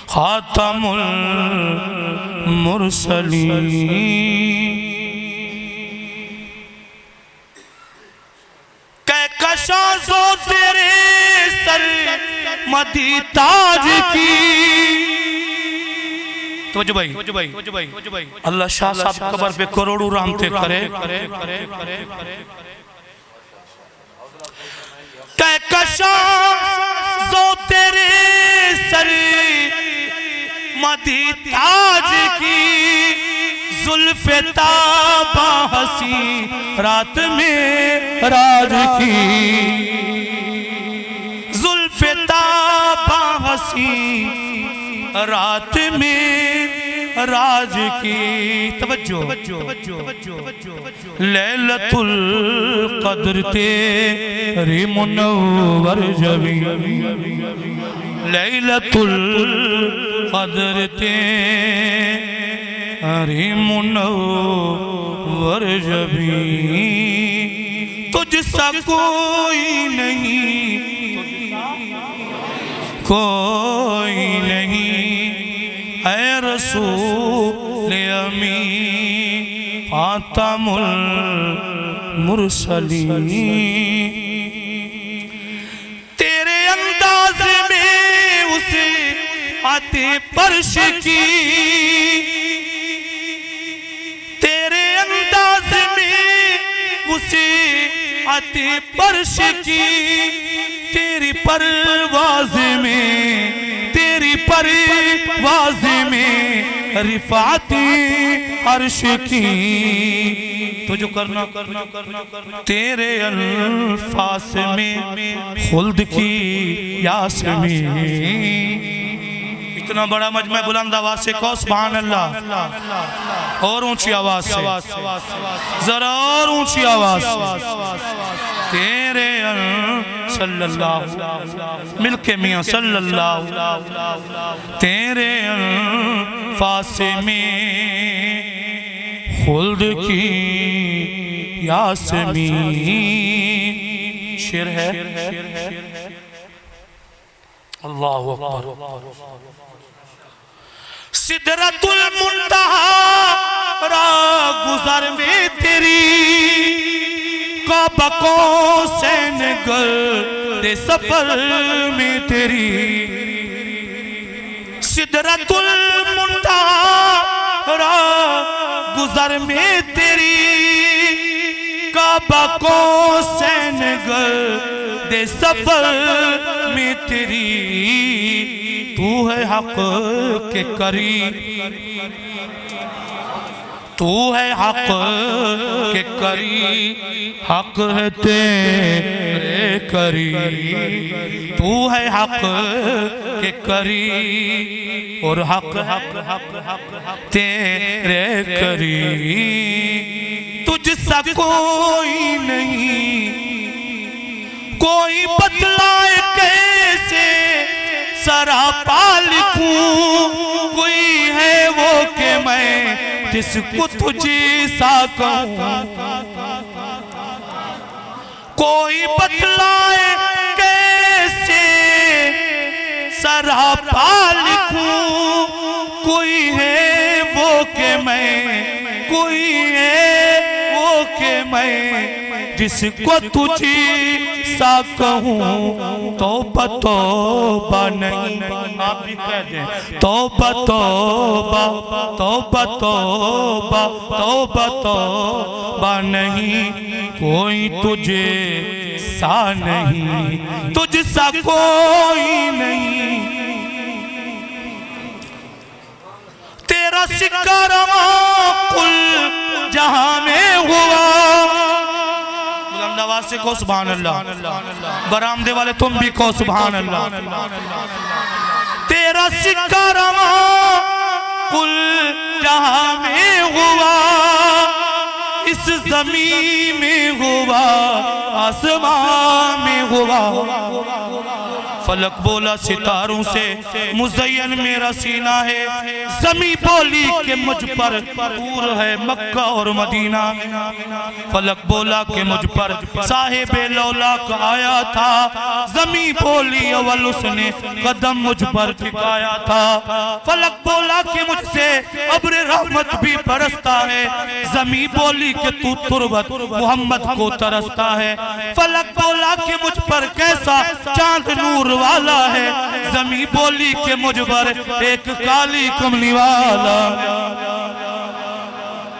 خاتم المرسلین۔ کہکشاں زو تیرے سر مدی تاج کی، توجہ بھائی اللہ شاہ صاحب قبر پہ کروڑوں رحمتیں کرے، کہکشاں زو تیرے سر مدی تاج کی، زلف تابہ ہسی رات میں راج کی، زلف تابہ ہسی رات میں راج کی، توجہ لیلۃ القدر تیری منور جبی، لیلۃ القدر تیری منور جبی، تجھ سا کوئی نہیں، کوئی نہیں اے رسول امین خاتم المرسلین۔ تیرے انداز میں اسے آتے پرش کی، تیرے انداز میں اسے آتے پرش کی، تیری پرواز میں، تیری پرواز میں رفعت عرش کی، تو جو کرنا تیرے الفاظ میں خلد کی یاسمین. اتنا بڑا مجمع بلند آواز سے کہو سبحان اللہ. اور اونچی آواز سے, ذرا اور اونچی آواز سے. تیرے صلی اللہ, مل کے میاں صلی اللہ. تیرے الفاظ میں خلد کی یاسمین. شعر ہے اللہ اکبر. سدرۃ المنتہا را گزر میں تیری, کعبہ کو سین گرد سفر میں تیری. سدرۃ المنتہا را گزر میں تیری, کعبہ کو سین گرد سفر میں تیری. تو ہے حق کے قریب, تو ہے حق کے قریب, حق ہے تیرے قریب. تو ہے حق کے قریب اور حق تیرے قریب. تجھ سا کوئی نہیں, کوئی بتلائے کیسے سراپا لکھوں. کوئی ہے وہ کہ میں جس کو تجھے سا کہوں. کوئی بتلائے کیسے سراپا لکھوں. کوئی ہے وہ کہ میں, کوئی ہے وہ کہ میں جس کو تجھے سا کہوں. توبہ توبہ نہیں, آپ بھی کہہ دیں توبہ توبہ, توبہ توبہ, توبہ توبہ نہیں. کوئی تجھے سا نہیں, تجھ سا کوئی نہیں. تیرا سکہ رواں کل جہاں میں ہوا. بلند آواز سے کہو سبحان اللہ. برآمدے والے تم بھی کہو سبحان اللہ. تیرا سکہ رواں کل جہاں میں ہوا, اس زمین میں ہوا, آسمان میں ہوا. فلک بولا ستاروں سے مزین میرا سینہ ہے. زمین بولی کہ مجھ پر دور ہے مکہ اور مدینہ. فلک بولا کہ مجھ پر صاحب لولاک آیا تھا. زمین بولی اول اس نے قدم مجھ پر ٹھکایا تھا. فلک بولا کہ مجھ سے ابر رحمت بھی برستا ہے. زمین بولی کہ تو تربت محمد کو ترستا ہے. فلک بولا کہ مجھ پر کیسا چاند نور والا ہے. زمین بولی کہ مجھ پر ایک کالی کملی والا.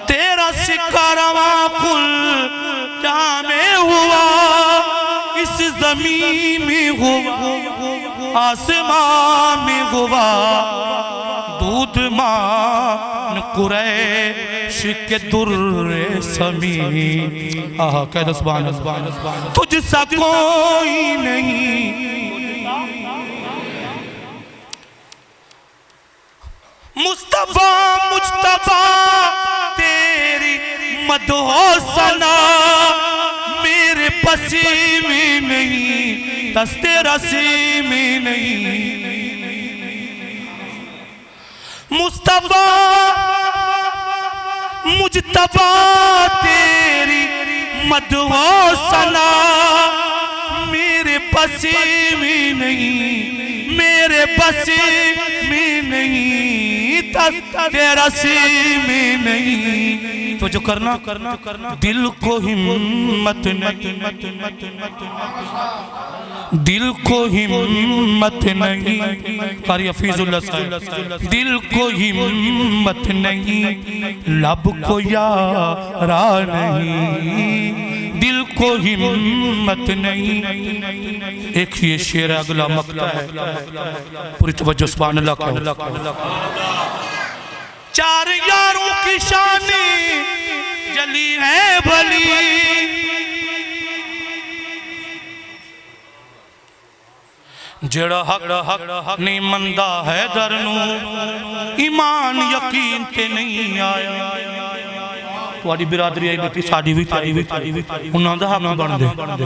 تیرا سکہ رواں کل جہاں میں ہوا, اس زمین میں ہوا, آسمان میں ہوا. دودھ مان قریش کے در سمین. آہا کہہ دو سبحان اللہ. تجھ سا کوئی نہیں, مصطفیٰ مجتبیٰ تیری مدح و ثنا میرے پسیم میں نہیں, دست رسیم میں نہیں. مصطفیٰ مجتبیٰ تیری مدح و ثنا میرے پسیم میں نہیں, میرے پسیم میں نہیں, تیرا سیم میں نہیں. تو جو کرنا دل کو ہمت نہیں, دل کو ہمت نہیں. قاری حفیظ اللہ صاحب. دل کو ہمت نہیں, لب کو یارا نہیں, دل کو ہمت نہیں. ایک یہ شعر اگلا مقطع ہے, پوری توجہ سبحان اللہ کہو. چار یاروں کی شانی جلی ہے بھلی جڑا حق نہیں مندہ ہے درنو ایمان یقین تے نہیں آیا تھوڑی برادری آئی بیٹی ساڑی بھی انہاں دا حق بن دے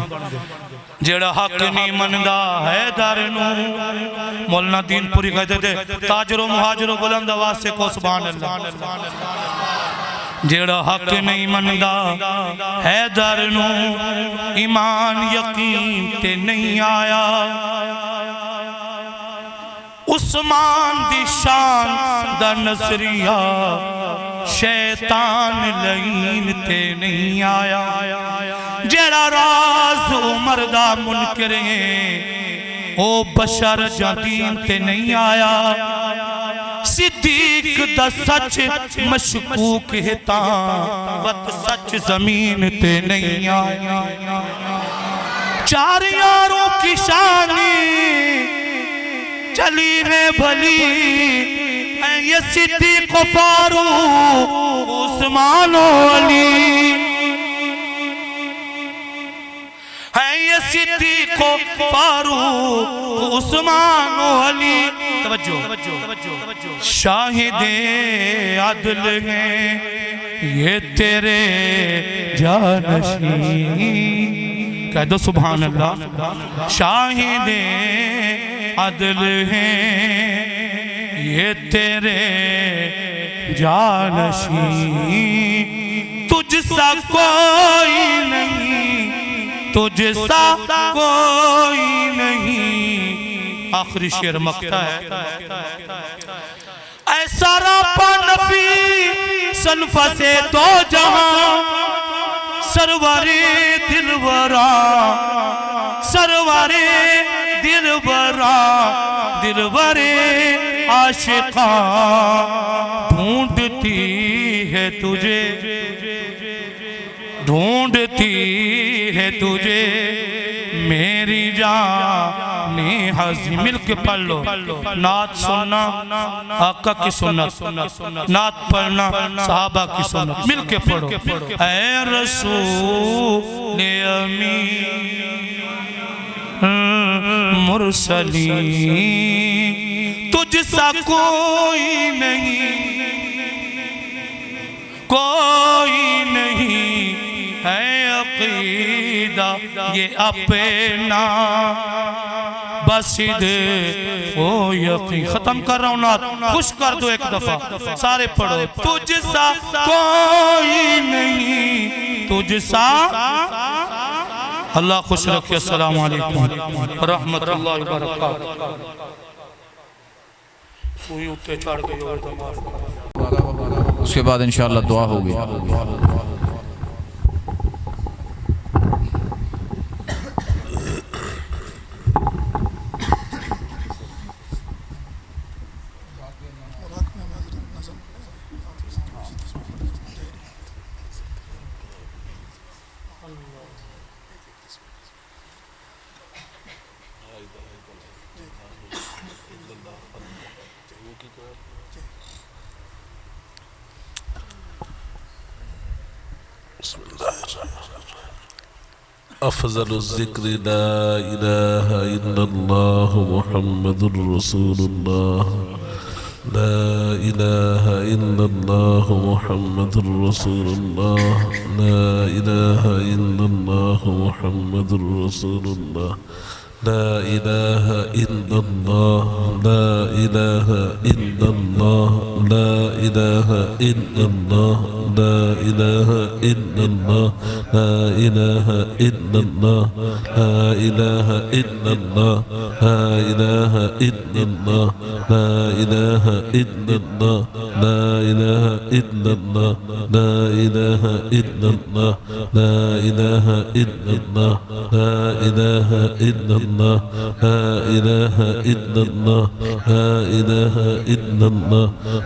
جڑا حق نہیں مندہ ہے درنو مولانا دین پوری کہتے تھے تاجر و مہاجر و بلند آواز سے کو سبحان اللہ جڑا حق نہیں مندہ ہے درنو ایمان یقین تے نہیں آیا عثمان دی شان دا نظریہ شیطان لعین تے نہیں آیا جڑا راز عمر دا منکر ہے او بشر جدین تے نہیں آیا صدیق دا سچ مشکوک ہتا وقت سچ زمین تے نہیں آیا چار یاروں کی شانی چلی ہے بھلی اے یہ صدیق و فاروق عثمان و علی اے یہ صدیق و فاروق عثمان و علی توجہ شاہد عدل ہیں یہ تیرے جانشین کہہ دو سبحان اللہ شاہد عدل ہیں یہ تیرے جانشین تجھ سا کوئی نہیں تجھ سا کوئی نہیں آخری شعر مقطع ہے ایسا راپا نفی سلفہ سے دو جہاں سرور دلورا سرور دلورا دلور عاشقاں ڈھونڈتی ہے تجھے ڈھونڈتی ہے تجھے میری جان حضی مل کے پڑھ لو نعت سننا آقا کی سنت نعت پڑھنا صحابہ کی سنت مل کے پڑھو اے رسول امین مرسلین تجھ سا کوئی نہیں کوئی نہیں ہے عقیدہ یہ اپنا بسید او یقین ختم کر رہا ہوں نات خوش کر دو ایک دفعہ سارے پڑھو تجھ سا کوئی نہیں تجھ سا اللہ خوش رکھے السلام علیکم رحمت اللہ وبرکاتہ کوئی اٹھے چاڑ گئی اس کے بعد انشاءاللہ دعا ہوگی أفضل الذكر لا إله إلا الله محمد رسول الله لا إله إلا الله محمد رسول الله لا إله إلا الله محمد رسول الله لا إله إلا الله لا إله إلا الله لا إله إلا الله لا إله إلا الله لا إله إلا الله لا إله إلا الله لا إله إلا الله لا إله إلا الله لا إله إلا الله لا إله إلا الله لا إله إلا الله لا إله إلا الله لا إله إلا الله لا إله إلا الله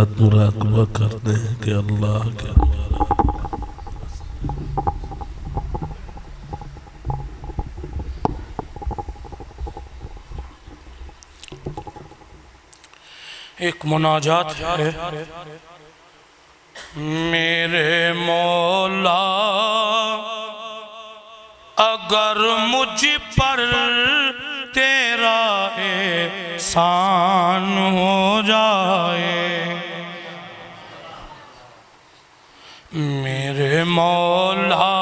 ساتھ مراقبہ کرتے ہیں کہ اللہ کے ایک مناجات ہے۔ میرے مولا اگر مجھ پر تیرا احسان ہو جائے، میرے مولا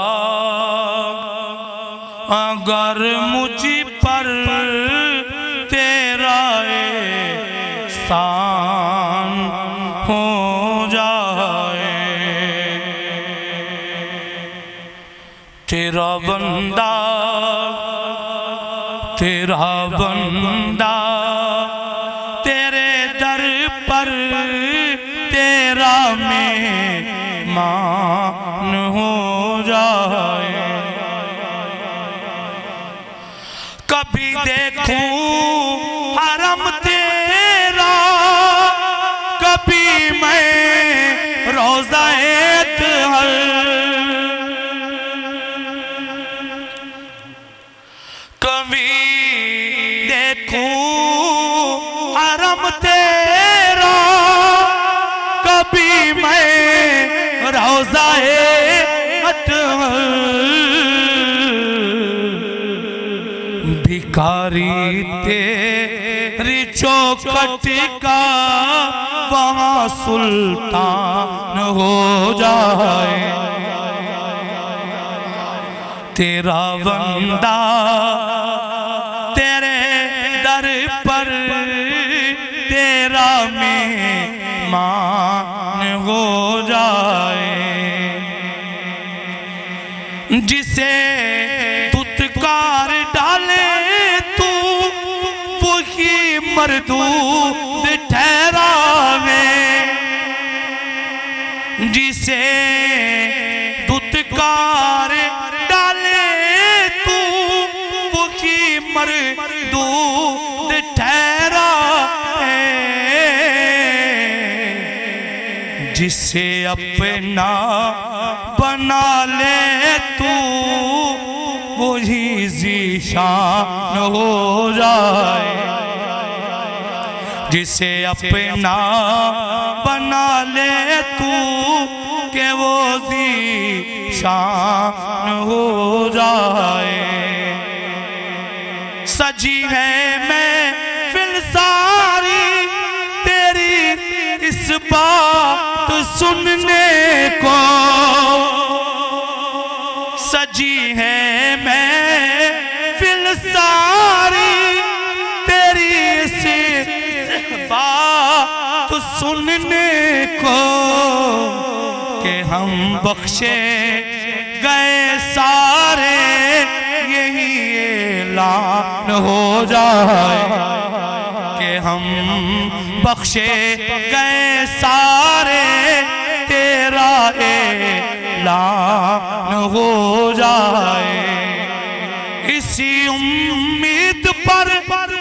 اگر مجھ پر تیرا احسان ہو جائے، تیرا بندہ تیرے در پر تیرا مہمان ہو جائے، کبھی دیکھوں حرم تیرا، کبھی میں روضہ اطہر، کبھی دیکھوں حرم تیرا، کبھی میں روضہ اطہر، بھکاری تیری چوکھٹ کا وہاں سلطان ہو جائے، تیرا بندہ تیرے در پر تیرا مہمان ہو جائے، جسے دھتکار ڈالے تو وہی مردود ٹھہراوے، جسے دھتکار ڈالے تو وہی مردود ٹھہراوے، جسے اپنا بنا لے تو وہی ذیشان ہو جائے، جسے اپنا بنا لے تو کہ وہ ذیشان ہو جائے، سجی ہے محفل ساری تیری اس بات سننے کو، سجی ہے محفل ساری تیری اس بات سننے کو، کہ ہم بخشے گئے سارے یہی اعلان ہو جائے، کہ ہم بخشے گئے سارے تیرا اعلان ہو جائے، اسی امید پر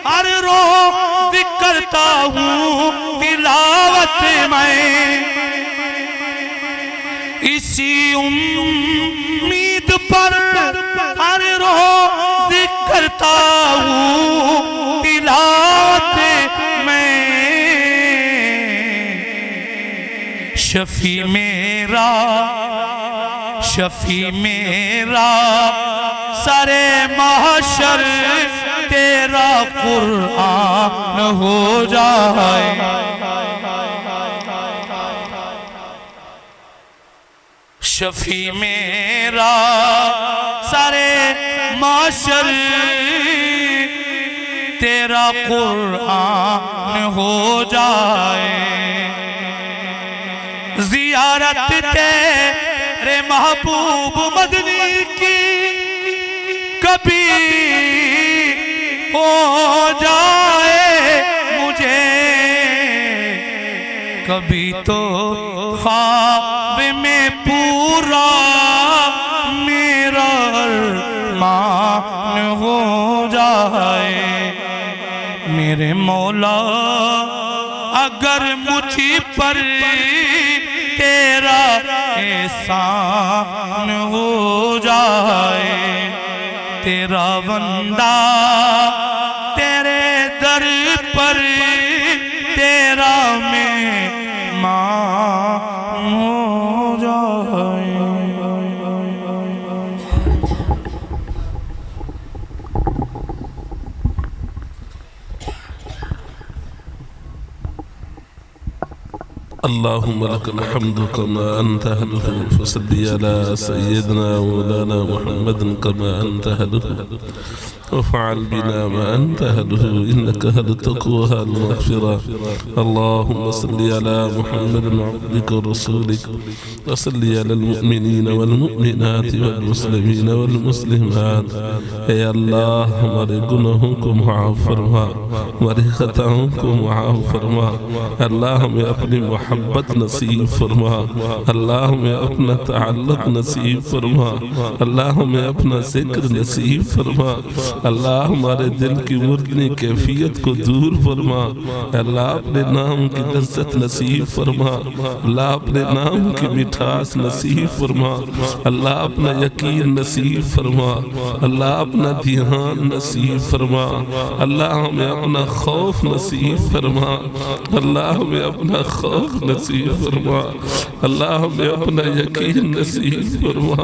ہر روز کرتا ہوں تلاوت میں، اسی امید پر ہر روز کرتا ہوں تلاوت میں، شفیع میرا سر محشر تیرا قرآن ہو جائے، شفیع میرا سر محشر تیرا قرآن ہو جائے، زیارت تیرے محبوب مدنی کی کبھی ہو جائے مجھے، کبھی تو خواب میں پورا میرا ارمان ہو جائے، میرے مولا اگر مجھ پر تیرا احسان ہو جائے، تیرا بندہ تیرے در پر تیرا مہمان ہو جائے۔ اللهم لك الحمد كما أنت أهله، فصل على سيدنا مولانا محمد كما أنت أهله، وفعل بنا ما أنت أهله، إنك أهل التقوى المغفرة. اللهم صل على محمد عبدك ورسولك، وصل على المؤمنين والمؤمنات والمسلمين والمسلمات. اے اللہ ہمارے گناہوں کو معاف فرما، ہماری خطاؤں کو معاف فرما. اللہ ہمیں اپنی محبت نصیب فرما، اللہ ہمیں اپنا تعلق نصیب فرما، اللہ ہمیں اپنا ذکر نصیب فرما. اللہ ہمارے دل کی مردنی کیفیت کو دور فرما. اللہ اپنے نام کی لذت نصیب فرما، اللہ اپنے نام کی مٹھاس نصیب فرما، اللہ اپنا یقین نصیب فرما، اللہ اپنا دھیان نصیب فرما، اللہ ہمیں اپنا خوف نصیب فرما، اللہ ہمیں اپنا خوف نصیب فرما، اللہ ہمیں اپنا یقین نصیب فرما.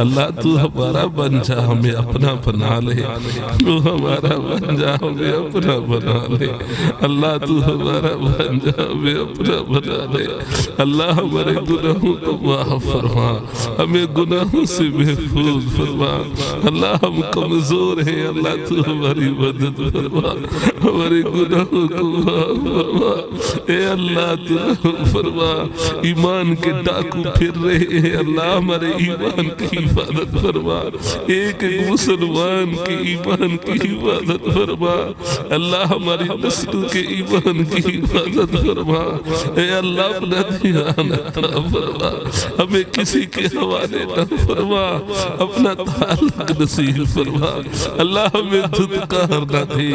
اللہ تو ہمارا بن جا، ہمیں اپنا بنا لے، تو ہمارا بن جا، ہمیں اپنا بنا لے. اللہ تو ہمارا بن جا، ہمیں اپنا بنا لے. اللہ ہمارے گناہوں کو معاف فرما، ہمیں گناہوں سے محفوظ فرما. اللہ ہم کمزور ہیں، اللہ تو ہماری مدد فرما، ہمارے گناہوں کو معاف فرما. اے اللہ تو فرما. ایمان کے ڈاکو پھر رہے ہیں، اللہ ہمارے ایمان کی حفاظت فرما، ایک ایک مسلمان کے ایمان کی حفاظت فرما. اللہ ہماری نسل کے ایمان کی حفاظت فرما. اے اللہ اپنا دھیان عطا فرما، ہمیں کسی کے حوالے نہ فرما، اپنا تعلق نصیب فرما. اللہ ہمیں دھتکار نہ دے،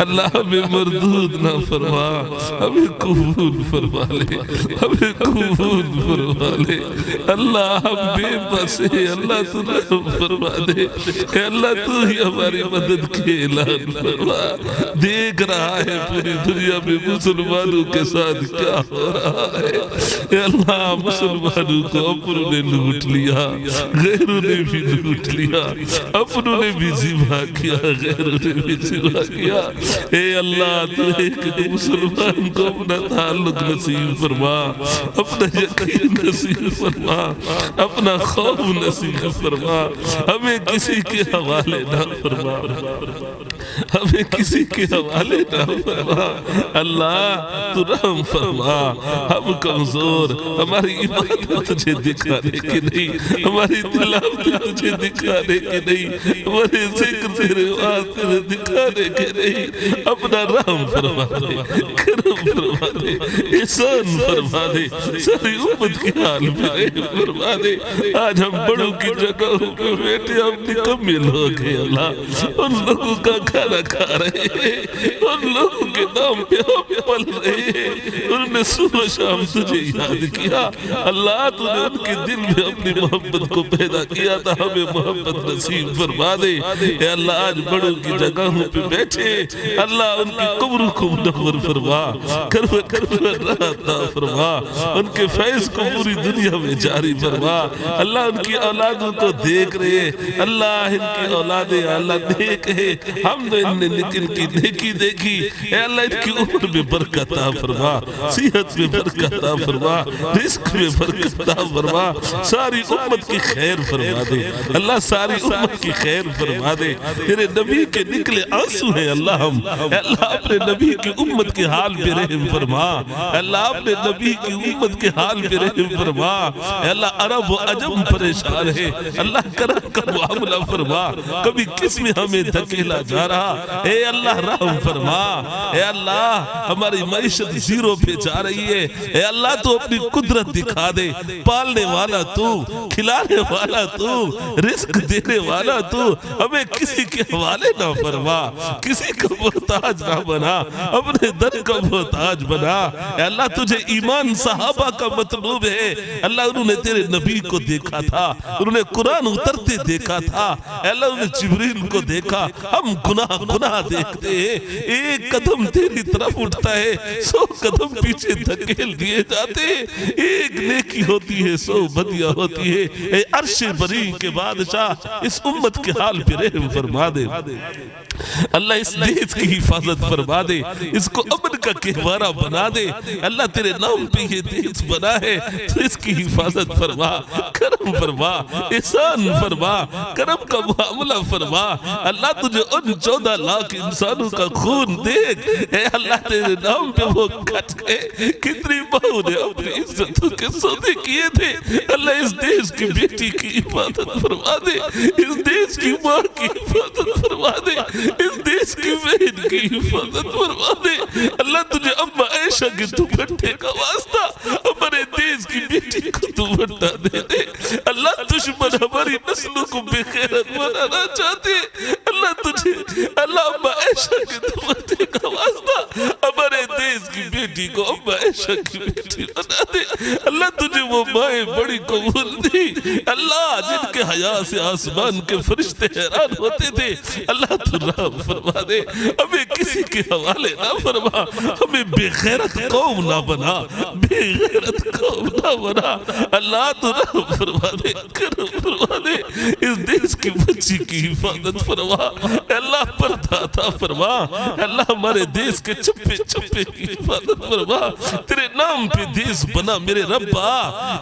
اللہ ہمیں مردود نہ فرما، ہمیں قبول فرما لے، ہمیں قبول فرما لے. اللہ ہم بے بس ہیں، اللہ تو رحم فرما دے. اے اللہ تو ہی ہماری مدد کے اعلان فرما. دیکھ رہا ہے پوری دنیا میں مسلمانوں کے ساتھ کیا ہو رہا ہے. اے اللہ مسلمانوں کو اپنوں نے لوٹ لیا، غیروں نے بھی لوٹ لیا، اپنوں نے بھی ذبح کیا، غیروں نے بھی ذبح کیا. اے اللہ تو ایک مسلمان کو اپنا تعلق نصیب فرما، اپنا یقین نصیب فرما، اپنا خوف نصیب فرما. ہمیں کسی کے حوالے نہ فرما، ہمیں کسی کے حوالے نہ فرما. اللہ تو رحم فرما. ہم کمزور، ہماری عبادت تجھے دکھانے کی نہیں، ہماری تلاوت تجھے دکھانے کی نہیں، ہمارے ذکر تیرے واسطے دکھانے کے نہیں. اپنا رحم فرما دے، کرم فرما دے، احسان فرما دے. ساری امت کی حال میں رحم فرما دے. آج ہم بڑوں کی جگہوں پہ بیٹھے ہم نکمل ہو گئے. اللہ ان لوگوں کا کھانا کھا رہے ہیں، ان لوگوں کے نام پہ ہم پل رہے ہیں. انہوں نے صبح شام تجھے یاد کیا. اللہ تو نے ان کے دل میں اپنی محبت کو پیدا کیا تھا، ہمیں محبت نصیب فرما دے. اے اللہ آج بڑوں کی جگہوں پہ بیٹھے، اللہ ان کی قبروں کو منور فرما، کربت عطا فرما، ان کے فیض کو پوری دنیا میں جاری فرما. اللہ ان کی اولادوں کو دیکھ رہے، اللہ ان کی اولادیں اللہ دیکھ ہے. ہم نے ان کی نیکی دیکھی. اے اللہ ان کی عمر میں برکت عطا فرما، صحت میں برکت عطا فرما، رزق میں برکت عطا فرما. ساری امت کی خیر فرما دے. اللہ ساری امت کی خیر فرما دے. تیرے نبی کے نکلے آنسو ہیں اللہ ہم. اللہ اپنے نبی کی امت کے حال پہ رحم فرما. اللہ اپنے نبی کی امت کے حال پہ رحم فرما. اللہ عرب و عجم پریشان ہے، اللہ کرم کا معاملہ فرما. کبھی کس میں ہمیں دھکیلا جا رہا، اے اللہ رحم فرما، اے اللہ ہماری معیشت زیرو پہ جا رہی ہے، اے اللہ تو اپنی قدرت دکھا دے، پالنے والا تو، کھلانے والا تو، رزق دینے والا تو، ہمیں کسی کے حوالے نہ فرما، کسی کا محتاج نہ بنا، اپنے در کا محتاج بنا۔ اے اللہ تجھے ایمان صحابہ کا مطلوب ہے، اللہ انہوں نے تیرے نبی کو دیکھا تھا، انہوں نے قرآن اترتے دیکھا تھا، اے اللہ انہوں نے جبریل کو دیکھا، ہم گناہ دیکھتے ہیں، ایک قدم تیری طرف اٹھتا ہے 100 قدم پیچھے دھکیل دیے جاتے ہیں، ایک نیکی ہوتی ہے 100 بدیاں ہوتی ہے۔ اے عرش بری کے بادشاہ اس امت کے حال پہ رحم فرما دے، اللہ اس دیس کی حفاظت فرما دے، اس کو امن کا کہوارہ بنا دے، اللہ تیرے نام پہ یہ دیس بنا ہے تو اس کی حفاظت فرما، کرم فرما، احسان فرما، کرم کا معاملہ فرما۔ اللہ تجھے ان 14 لاکھ انسانوں کا خون دیکھ، اے اللہ تیرے نام پہ وہ کٹ گئے، کتنی بہو نے اپنی عزتوں کے سودے کیے تھے، اللہ اس دیس کی بیٹی کی حفاظت فرما دے، اس دیس کی ماں کی حفاظت فرما دے، اس دیس کی بہن کی حفاظت فرما دے۔ اللہ تجھے اما عائشہ کے دوپٹے کا واسطہ ہمارے دیس کی بیٹی کو دوپٹہ دے دے۔ اللہ دشمن ہماری نسلوں کو بے خیرت بنانا چاہتے، اللہ تجھے اللہ اما عائشہ کے دوپٹے کا واسطہ ہمارے دیس کی بیٹی کو اما عائشہ کی بیٹی بنا دے۔ اللہ تجھے وہ مائیں بڑی قبول دی، اللہ جن کے حیا سے آسمان کے فرشتے حیران ہوتے تھے، اللہ تو رحم فرما دے، ہمیں کسی کے حوالے نہ فرما، ہمیں بے غیرت قوم نہ بنا، بے غیرت قوم نہ بنا، اللہ تو رحم فرما دے، کرم فرما دے، اس دیس کی بچی کی حفاظت فرما، اللہ پردہ عطا فرما، اللہ ہمارے دیس کے چپے چپے کی حفاظت فرما، تیرے نام پہ دیس بنا میرے ربا،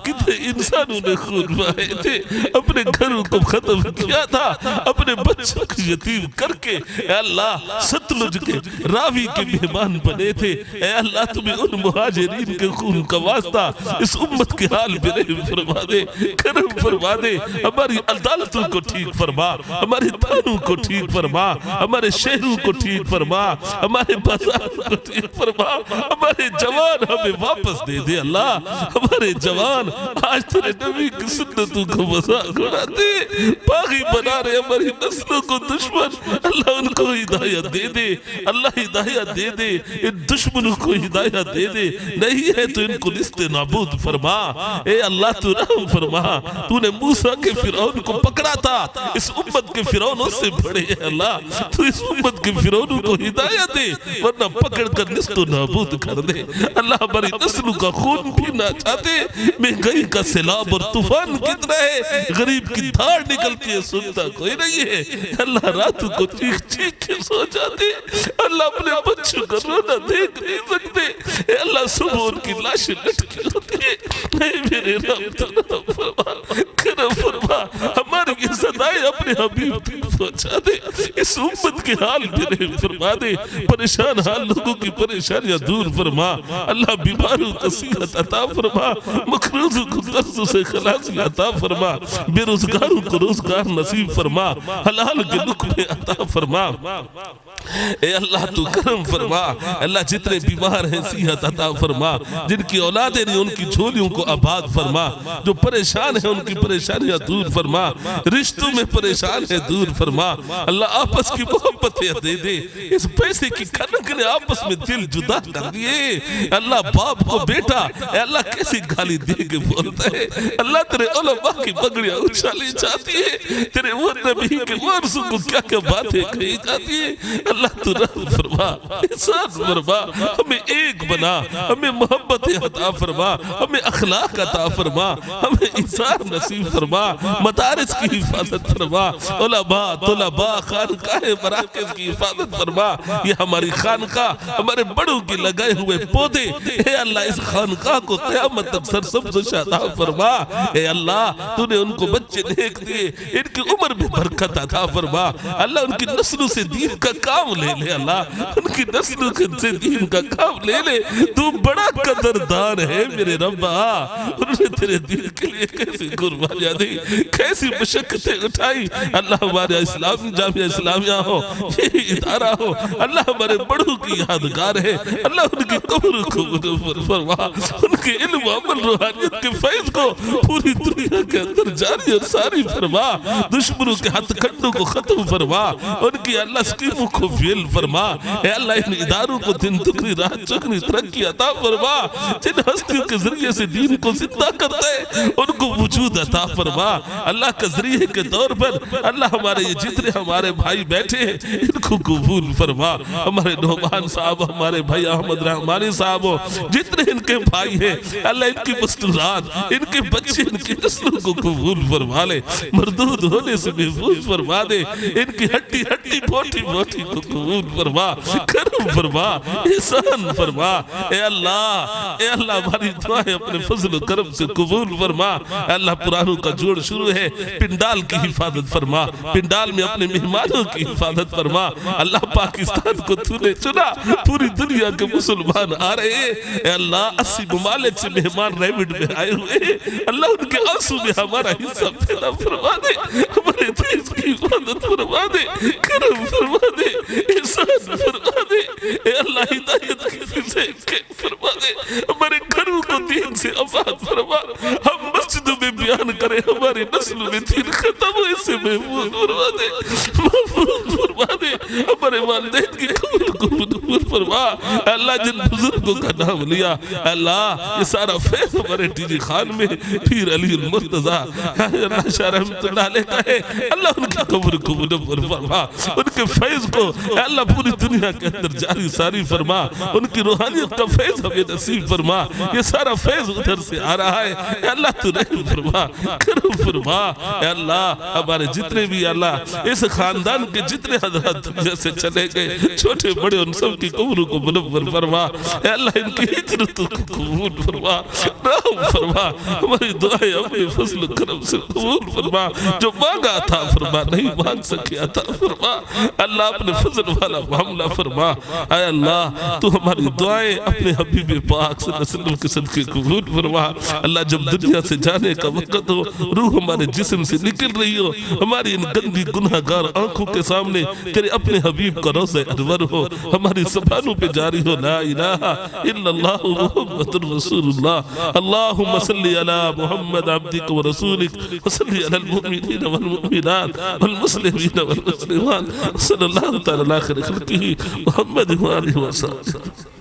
کتنے انسانوں نے خون بہائے تھے، اپنے گھروں کو ختم کیا تھا، اپنے بچوں کو یتیم کر کے، اے اللہ ستلج کے راوی کے مہمان بنے تھے، اے اللہ تمہیں ان مہاجرین کے خون کا واسطہ اس امت کے حال پہ رحم فرما دے، کرم فرما دے، ہماری عدالتوں کو ٹھیک فرما، ہمارے تھانوں کو ٹھیک فرما، ہمارے شہروں کو ٹھیک فرما، ہمارے بازاروں کو ٹھیک فرما، ہمارے جوان ہمیں واپس دے دے، اللہ ہمارے جوان آج تیرے نبی کی سنتوں کو مذاق اڑاتے، باغی بنا رہے ہماری نسلوں کو دشمن، اللہ ان کو ہدایت دے دے، اللہ ہدایت دے دے، ان دشمنوں کو ہدایت دے دے، نہیں ہے تو ان کو نست نابود فرما، اے اللہ تو رحم فرما، تو نے موسیٰ کے فرعون کو پکڑا تھا، اس امت کے فرعونوں سے بڑے ہیں اللہ، تو اس امت کے فرعونوں کو ہدایت دے، ورنہ پکڑ کر نست نابود کر دے، اللہ ہماری نسلوں کا خون پینا چاہتے، مہنگائی کا سیلاب اور طوفان کتنا ہے، غریب کی دھاڑ نکلتی ہے سنتا کوئی نہیں ہے، اللہ راتوں کو چیخ چیخ کے سو جاتے، اللہ اپنے بچوں کا رونا دیکھ نہیں سکتے، اے اللہ صبح ان کی لاشیں لٹکی ہوتی ہے، اے میرے رب تو رحم فرما، کرم فرما، ہماری یہ صدائیں اپنے حبیب تک پہنچا دے، اس امت کے حال پہ رحم فرما دے، پریشان حال لوگوں کی پریشانیاں دور فرما، اللہ بیماروں کو صحت عطا فرما، مقروضوں کو قرضوں سے خلاصی عطا فرما، بے روزگاروں کو روزگار نصیب فرما، حلال کے لقمے عطا فرما، اے اللہ تو کرم فرما، اللہ جتنے بیمار ہیں صحت عطا فرما، جن کی اولادیں نہیں ان کی جھولیوں کو آباد فرما، جو پریشان ہیں ان کی پریشانیاں دور فرما، رشتوں میں پریشان ہیں دور فرما، اللہ آپس کی محبتیں دے دے، اس پیسے کی کھنک نے آپس میں دل جدا کر دیے، اللہ باپ کو بیٹا اے اللہ کیسی گالی دے کے بولتا ہے، اللہ تیرے علماء کی بگڑیاں اچھالی جاتی ہے، تیرے وہ نبی کے وارثوں کو کیا کیا باتیں کہی جاتی ہے، اللہ تو رحم فرما، احسان فرما، ہمیں ایک بنا، ہمیں محبت عطا فرما، ہمیں اخلاق عطا فرما، ہمیں احسان نصیب فرما، مدارس کی حفاظت فرما، علماء طلباء خانقاہ مراکز کی حفاظت فرما، یہ ہماری خانقاہ ہمارے بڑوں کی لگائے ہوئے پودے اے اللہ اس خانقاہ کو قیامت تک سرسبز و شاداب فرما اے اللہ تو نے ان کو بچے نیک دیے ان کی عمر میں برکت عطا فرما اللہ ان کی نسلوں سے دین کا کام لے لے اللہ ان کی نسلوں سے دین کا کام لے لے تو بڑا قدردان ہے میرے رب انہوں نے تیرے دین کے لیے کیسی قربانیاں دی کیسی مشقتیں اٹھائی اللہ ہمارے اسلام جامعہ اسلامیہ ہو یہ ادارہ ہو اللہ ہمارے بڑوں کی یادگار ہے اللہ ان کی قبر کو منور فرما ان کے علم عمل روحانیت کے فیض کو پوری دنیا کے اندر جاری اور ساری فرما دشمنوں کے ہتھ کنڈوں کو ختم فرما ان کی اللہ سکیموں کو فیل فرما اے اللہ ان اداروں کو دن دگنی رات چگنی ترقی عطا فرما جن ہستیوں کے ذریعے سے دین کو زندہ کرتا ہے ان کو وجود عطا فرما اللہ کا ذریعے کے طور پر اللہ ہمارے یہ جتنے ہمارے بھائی بیٹھے ہیں ان کو قبول فرما ہمارے نعمان صاحب ہمارے بھائی احمد رحمانی صاحب جتنے ان کے بھائی ہیں اللہ ان کی مستورات ان کے بچے ان کی نسلوں کو قبول فرما لے مردود ہونے سے محفوظ فرما دے ان کی ہڈی ہڈی بوٹی بوٹی کو قبول فرما کرم فرما احسان فرما اے اللہ ہماری دعائیں اپنے فضل و کرم سے قبول فرما اے اللہ پرانوں کا جوڑ شروع ہے پنڈال کی حفاظت فرما پنڈال میں اپنے مہمانوں کی حفاظت فرما اللہ پاکستان کو تو نے چنا پوری دنیا کے مسلمان آ رہے ہیں اے اللہ 80 ممالک سے مہمان ریوڈ میں آئے ہوئے اللہ ان کے آنسو میں ہمارا حصہ پیدا فرما دے ہمارے دیش کی حفاظت فرما دے کرم فرما دے احسان فرما دے اے اللہ ہدایت کی فضائیں فرما دے ہمارے گھروں کو دین سے آباد فرما ہم مسجدوں میں بیان کریں ہماری نسلوں میں دین ختم ہو اسے محفوظ فرما دے محفوظ فرما دے ہمارے والدین کی قبر کو منور فرما اللہ جن بزرگوں کا نام لیا اللہ یہ سارا فیض ہمارے ٹی جی خان میں پیر علی المرتضیٰ اللہ شاہ رحمت اللہ علیہ کا ہے اللہ ان کی قبر کو منور فرما ان کے فیض کو اللہ پوری دنیا کے اندر جاری ساری فرما ان کی روحانیت کا فیض ہمیں نصیب فرما یہ سارا فیض ادھر سے آ رہا ہے اے اللہ تو رحم فرما کرم فرما اے اللہ ہمارے جتنے بھی اللہ اس خاندان کے جتنے حضرات دنیا سے چلے گئے چھوٹے بڑے ان سب کی قبروں کو منور فرما اے اللہ ان کی ہجرتوں کو قبول فرما رحم فرما ہماری دعائیں اپنے فضل و کرم سے قبول فرما جو مانگا عطا فرما نہیں مانگ سکے عطا فرما اللہ اپنے فضل والا معاملہ فرما اے اللہ تو ہماری دعائیں اپنے حبیب پاک صلی اللہ علیہ وسلم کے صدقے قبول فرما اللہ جب دنیا سے جانے کا وقت ہو روح ہمارے جسم سے نکل رہی ہو ہماری ان گندی گناہگار آنکھوں کے سامنے تیرے اپنے حبیب کا روضہ انور ہو ہماری زبانوں پہ جاری ہو لا الہ الا اللہ محمد رسول اللہ اللہم صلی علی محمد عبدک و رسولک وصلی علی المؤمنین والمؤمنات والمسلمین والمسلمات صلی اللہ تعالی علی خیر خلقہ محمد و آلہ وسلم